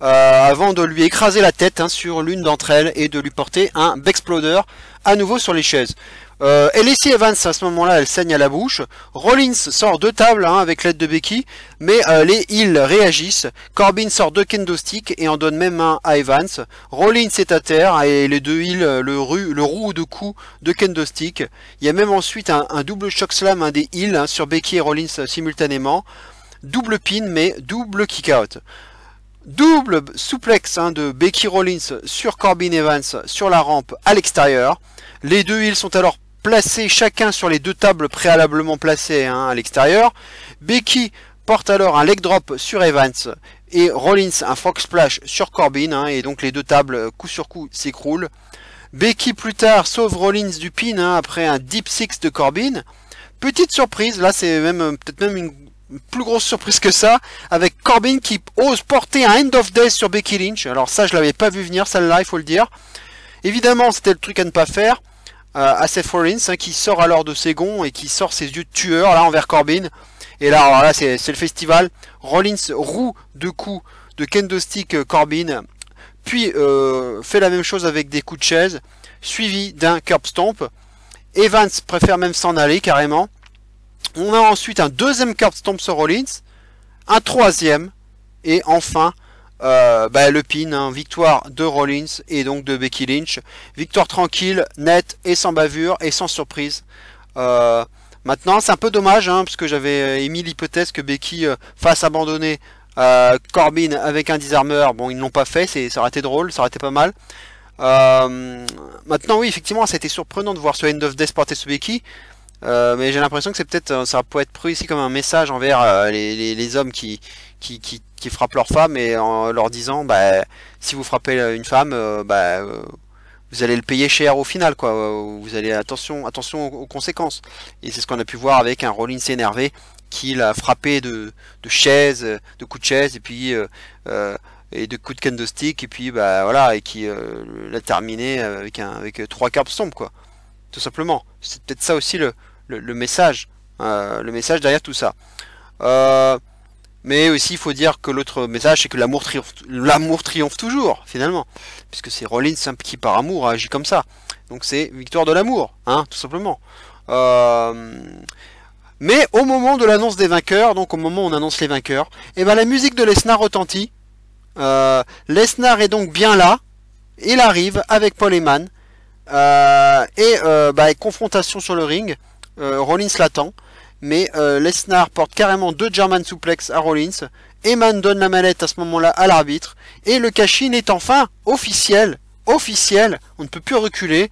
A: avant de lui écraser la tête sur l'une d'entre elles et de lui porter un Bexploder à nouveau sur les chaises. Lacey Evans à ce moment là elle saigne à la bouche. Rollins sort de table avec l'aide de Becky, mais les Heels réagissent. Corbin sort deux kendo sticks et en donne même un à Evans. Rollins est à terre et les deux Heels le roue de coups de kendo stick. Il y a même ensuite un double choc slam des Heels sur Becky et Rollins simultanément. Double pin mais double kick out. Double souplex de Becky Rollins sur Corbin Evans sur la rampe à l'extérieur. Les deux Heels sont alors placés chacun sur les deux tables préalablement placées à l'extérieur. Becky porte alors un leg drop sur Evans et Rollins un frog splash sur Corbin et donc les deux tables coup sur coup s'écroulent. Becky plus tard sauve Rollins du pin après un deep six de Corbin. Petite surprise, là c'est même peut-être même une plus grosse surprise que ça, avec Corbin qui ose porter un End of Days sur Becky Lynch. Alors ça je l'avais pas vu venir celle-là, il faut le dire. Évidemment c'était le truc à ne pas faire. À Seth Rollins qui sort alors de ses gonds et qui sort ses yeux de tueur là envers Corbin. Et là, alors là c'est le festival. Rollins roue de coups de kendo stick Corbin, puis fait la même chose avec des coups de chaise, suivi d'un curb stomp. Evans préfère même s'en aller carrément. On a ensuite un deuxième curb stomp sur Rollins, un troisième, et enfin le pin, victoire de Rollins et donc de Becky Lynch. Victoire tranquille, nette et sans bavure et sans surprise. Maintenant c'est un peu dommage parce que j'avais émis l'hypothèse que Becky fasse abandonner Corbin avec un disarmer. Bon, ils ne l'ont pas fait, ça aurait été drôle, ça aurait été pas mal. Maintenant oui, effectivement ça a été surprenant de voir ce End of Days porter sur Becky. Mais j'ai l'impression que c'est peut-être ça peut être pris ici comme un message envers les hommes qui frappent leur femme et en leur disant si vous frappez une femme vous allez le payer cher au final quoi. Vous allez attention aux conséquences. Et c'est ce qu'on a pu voir avec un Rollins énervé qui l'a frappé de chaise, de coups de chaise et puis et de coups de kendo stick et puis voilà et qui l'a terminé avec 3 curb stomp quoi. Tout simplement. C'est peut-être ça aussi le message derrière tout ça. Mais aussi il faut dire que l'autre message c'est que l'amour triomphe toujours finalement, puisque c'est Rollins qui par amour agit comme ça. Donc c'est victoire de l'amour, tout simplement. Mais au moment de l'annonce des vainqueurs, donc au moment où on annonce les vainqueurs, et la musique de Lesnar retentit. Lesnar est donc bien là, il arrive avec Paul Heyman. Confrontation sur le ring. Rollins l'attend, mais Lesnar porte carrément 2 German suplex à Rollins. Heyman donne la mallette à ce moment-là à l'arbitre et le cash-in est enfin officiel, on ne peut plus reculer.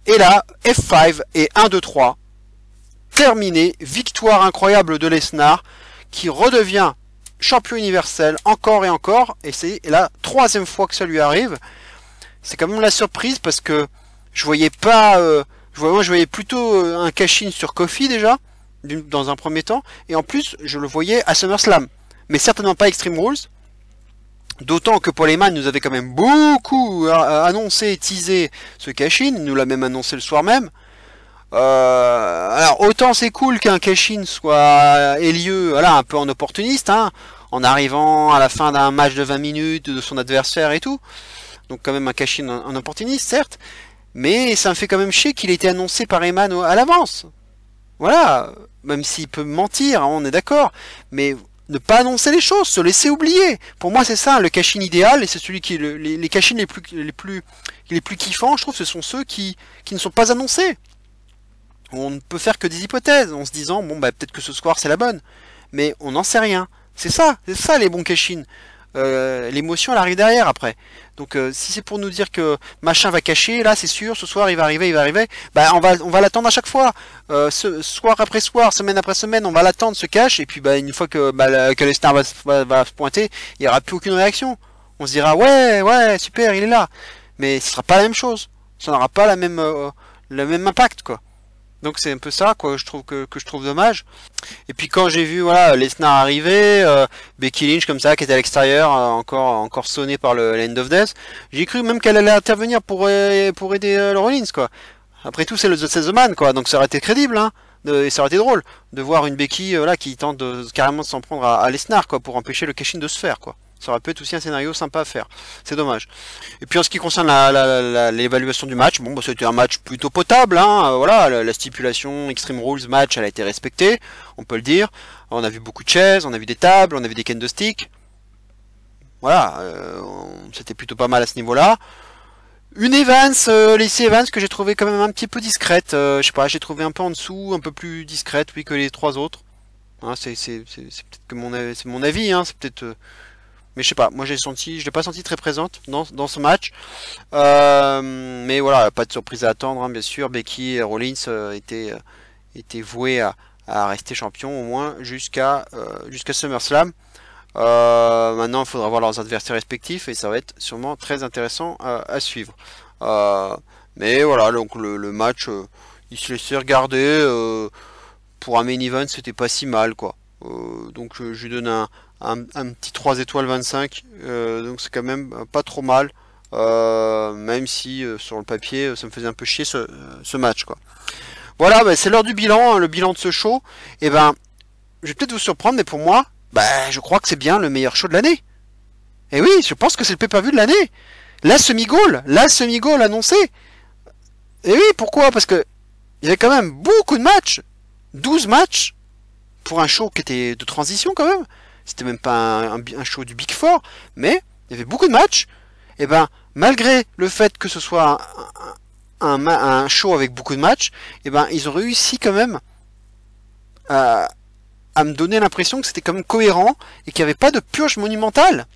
A: Et là, F5 et 1, 2, 3 terminé, victoire incroyable de Lesnar qui redevient champion universel encore et encore, et c'est la 3e fois que ça lui arrive. C'est quand même la surprise parce que je voyais pas je voyais plutôt un cash-in sur Kofi déjà dans un premier temps, et en plus je le voyais à SummerSlam, mais certainement pas Extreme Rules, d'autant que Paul Heyman nous avait quand même beaucoup annoncé, teasé ce cash-in, il nous l'a même annoncé le soir même. Alors autant c'est cool qu'un cash-in soit ait lieu un peu en opportuniste, en arrivant à la fin d'un match de 20 minutes de son adversaire et tout, donc quand même un cash-in en opportuniste certes. Mais ça me fait quand même chier qu'il ait été annoncé par Heyman à l'avance. Voilà, même s'il peut mentir, on est d'accord. Mais ne pas annoncer les choses, se laisser oublier. Pour moi, c'est ça le cash-in idéal, et c'est celui qui les cash-in les plus kiffants, je trouve, ce sont ceux qui ne sont pas annoncés. On ne peut faire que des hypothèses, en se disant peut-être que ce soir c'est la bonne, mais on n'en sait rien. C'est ça les bons cash-in. L'émotion elle arrive derrière après. Donc si c'est pour nous dire que machin va cacher, là c'est sûr, ce soir il va arriver, on va l'attendre à chaque fois, soir après soir, semaine après semaine, on va l'attendre ce cache, et puis une fois que les stars va se pointer, il n'y aura plus aucune réaction. On se dira ouais super il est là, mais ce sera pas la même chose, ça n'aura pas le même impact quoi. Donc c'est un peu ça quoi, je trouve que je trouve dommage. Et puis quand j'ai vu Lesnar arriver, Becky Lynch comme ça qui était à l'extérieur, encore sonné par le End of Death, j'ai cru même qu'elle allait intervenir pour aider le Rollins quoi. Après tout c'est The Man quoi, donc ça aurait été crédible et ça aurait été drôle de voir une Becky là qui tente carrément de s'en prendre à Lesnar, quoi, pour empêcher le cash-in de se faire, quoi. Ça aurait pu être aussi un scénario sympa à faire. C'est dommage. Et puis en ce qui concerne l'évaluation du match, bon, bah, c'était un match plutôt potable. Hein. Voilà, la stipulation Extreme Rules match, elle a été respectée, on peut le dire. On a vu beaucoup de chaises, on a vu des tables, on a vu des candlesticks. Voilà, c'était plutôt pas mal à ce niveau-là. Une Evans, Lacey Evans, que j'ai trouvé quand même un petit peu discrète. Je sais pas, j'ai trouvé un peu en dessous, un peu plus discrète, oui, que les trois autres. Hein, c'est peut-être que c'est mon avis, hein, c'est peut-être. Mais je sais pas, moi je l'ai pas senti très présente dans ce match. Mais voilà, pas de surprise à attendre, hein, bien sûr. Becky et Rollins étaient voués à rester champions au moins jusqu'à SummerSlam. Maintenant, il faudra voir leurs adversaires respectifs et ça va être sûrement très intéressant à suivre. Mais voilà, donc le match, il se laissait regarder. Pour un main event, c'était pas si mal, quoi. Donc je lui donne un petit 3 étoiles 25. Donc c'est quand même pas trop mal. Même si sur le papier, ça me faisait un peu chier ce match, quoi. Voilà, bah, c'est l'heure du bilan, hein, le bilan de ce show. Et ben, je vais peut-être vous surprendre, mais pour moi, bah, je crois que c'est bien le meilleur show de l'année. Et oui, je pense que c'est le pay-per-view de l'année. La semi-goal annoncée. Et oui, pourquoi? Parce que il y avait quand même beaucoup de matchs. 12 matchs pour un show qui était de transition quand même. C'était même pas un show du Big Four, mais il y avait beaucoup de matchs. Et ben, malgré le fait que ce soit un show avec beaucoup de matchs, et ben, ils ont réussi quand même à me donner l'impression que c'était quand même cohérent et qu'il n'y avait pas de purge monumentale.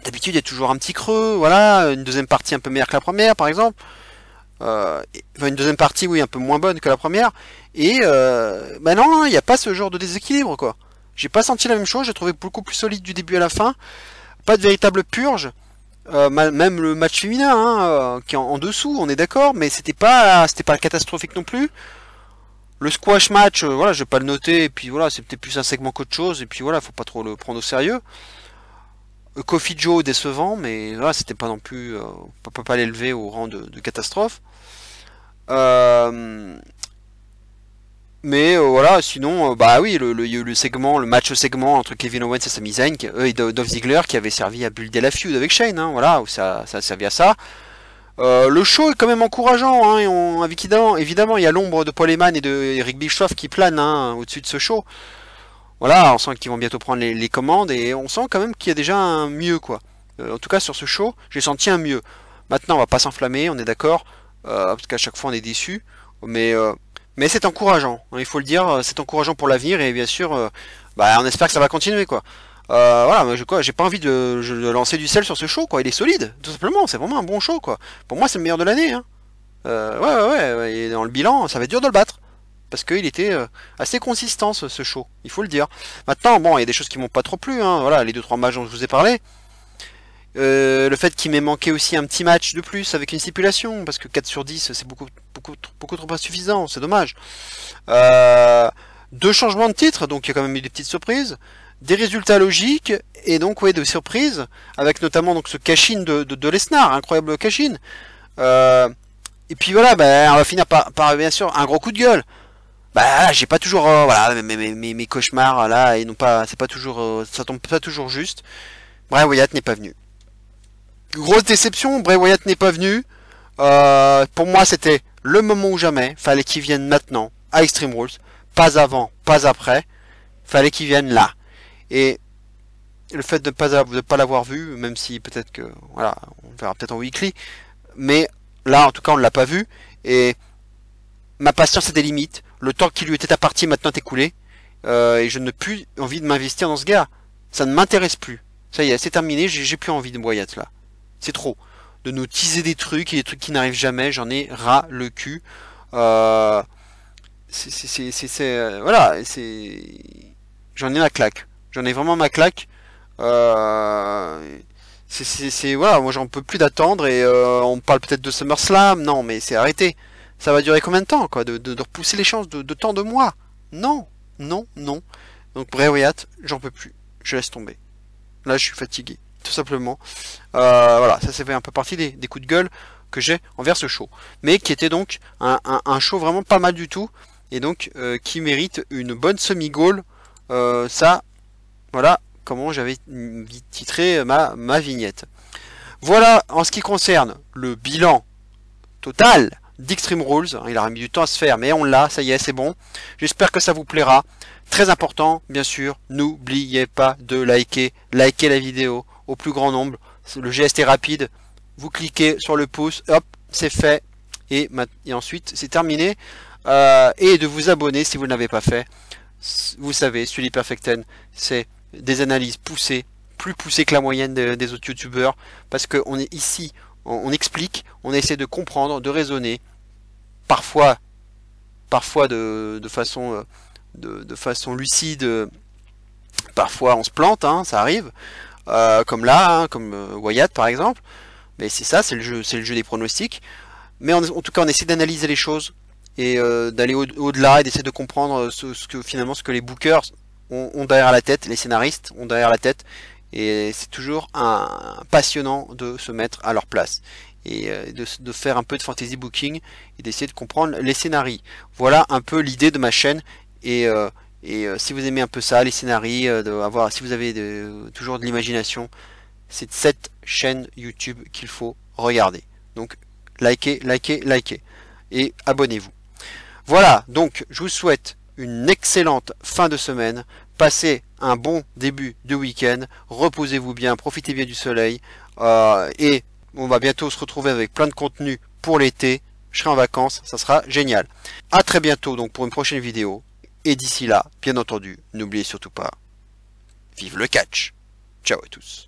A: D'habitude, il y a toujours un petit creux, voilà, une deuxième partie un peu meilleure que la première, par exemple. Une deuxième partie, oui, un peu moins bonne que la première. Et bah non, il n'y a pas ce genre de déséquilibre, quoi. J'ai pas senti la même chose, j'ai trouvé beaucoup plus solide du début à la fin. Pas de véritable purge. Même le match féminin, hein, qui est en dessous, on est d'accord, mais c'était pas catastrophique non plus. Le squash match, voilà, je vais pas le noter, et puis voilà, c'est peut-être plus un segment qu'autre chose, et puis voilà, faut pas trop le prendre au sérieux. Coffee Joe décevant, mais voilà, c'était pas non plus, on peut pas l'élever au rang de catastrophe. Mais voilà, sinon, bah oui, le match segment entre Kevin Owens et Sami Zayn, et Dolph Ziggler, qui avait servi à builder la feud avec Shane, hein, voilà, où ça a servi à ça. Le show est quand même encourageant, hein, et évidemment, il y a l'ombre de Paul Heyman et de Eric Bischoff qui plane, hein, au-dessus de ce show. Voilà, on sent qu'ils vont bientôt prendre les commandes, et on sent quand même qu'il y a déjà un mieux, quoi. En tout cas, sur ce show, j'ai senti un mieux. Maintenant, on va pas s'enflammer, on est d'accord, parce qu'à chaque fois on est déçu, mais c'est encourageant, hein, il faut le dire, c'est encourageant pour l'avenir, et bien sûr, bah, on espère que ça va continuer, quoi. Voilà, moi, j'ai pas envie de lancer du sel sur ce show, quoi. Il est solide, tout simplement. C'est vraiment un bon show, quoi. Pour moi, c'est le meilleur de l'année, hein. Ouais. Et dans le bilan, ça va être dur de le battre. Parce qu'il était assez consistant, ce show. Il faut le dire. Maintenant, bon, il y a des choses qui m'ont pas trop plu, hein. Voilà, les 2-3 matchs dont je vous ai parlé. Le fait qu'il m'ait manqué aussi un petit match de plus avec une stipulation, parce que 4 sur 10, c'est beaucoup trop insuffisant. C'est dommage. 2 changements de titre, donc il y a quand même eu des petites surprises. Des résultats logiques et donc ouais, de surprises avec notamment donc ce cash-in de Lesnar, incroyable cash-in. Et puis voilà, bah, on va finir par bien sûr un gros coup de gueule. Bah j'ai pas toujours voilà mes cauchemars là, et non pas, c'est pas toujours ça tombe pas toujours juste. Bray Wyatt n'est pas venu. Grosse déception, Bray Wyatt n'est pas venu. Pour moi c'était le moment ou jamais, fallait qu'il vienne maintenant à Extreme Rules, pas avant, pas après, fallait qu'il vienne là. Et le fait de ne pas l'avoir vu, même si peut-être que, voilà, on verra peut-être en weekly, mais là, en tout cas, on ne l'a pas vu, et ma patience a des limites, le temps qui lui était imparti maintenant est écoulé, et je n'ai plus envie de m'investir dans ce gars. Ça ne m'intéresse plus. Ça y est, c'est terminé, j'ai plus envie de Wyatt, là. C'est trop. De nous teaser des trucs, et des trucs qui n'arrivent jamais, j'en ai ras le cul. Voilà, j'en ai ma claque. J'en ai vraiment ma claque. Voilà, moi j'en peux plus d'attendre, et on parle peut-être de SummerSlam. Non, mais c'est arrêté. Ça va durer combien de temps, quoi, de repousser les chances de tant de mois? Non. Donc Bray Wyatt, j'en peux plus. Je laisse tomber. Là, je suis fatigué, tout simplement. Voilà, ça fait un peu partie des coups de gueule que j'ai envers ce show. Mais qui était donc un show vraiment pas mal du tout. et donc qui mérite une bonne semi-goal. Ça, voilà comment j'avais titré ma vignette. Voilà en ce qui concerne le bilan total d'Extreme Rules. Il aura mis du temps à se faire, mais on l'a, ça y est, c'est bon. J'espère que ça vous plaira. Très important, bien sûr, n'oubliez pas de liker la vidéo au plus grand nombre. Le geste est rapide. Vous cliquez sur le pouce, hop, c'est fait. Et ensuite, c'est terminé. Et de vous abonner si vous ne l'avez pas fait. Vous savez, Sully Perfecten, c'est des analyses poussées, plus poussées que la moyenne des autres youtubeurs, parce qu'on est ici, on explique, on essaie de comprendre, de raisonner, parfois de façon lucide, parfois on se plante, hein, ça arrive, comme là, hein, comme Wyatt par exemple, mais c'est ça, c'est le jeu des pronostics, mais en tout cas on essaie d'analyser les choses, et d'aller au-delà et d'essayer de comprendre ce que les bookers ont derrière la tête, les scénaristes ont derrière la tête, et c'est toujours passionnant de se mettre à leur place et de faire un peu de fantasy booking et d'essayer de comprendre les scénarios. Voilà un peu l'idée de ma chaîne, et si vous aimez un peu ça, les scénarios, si vous avez toujours de l'imagination, c'est cette chaîne YouTube qu'il faut regarder. Donc likez et abonnez-vous. Voilà, donc je vous souhaite une excellente fin de semaine, passez un bon début de week-end, reposez-vous bien, profitez bien du soleil, et on va bientôt se retrouver avec plein de contenu pour l'été, je serai en vacances, ça sera génial. A très bientôt donc pour une prochaine vidéo, et d'ici là, bien entendu, n'oubliez surtout pas, vive le catch. Ciao à tous.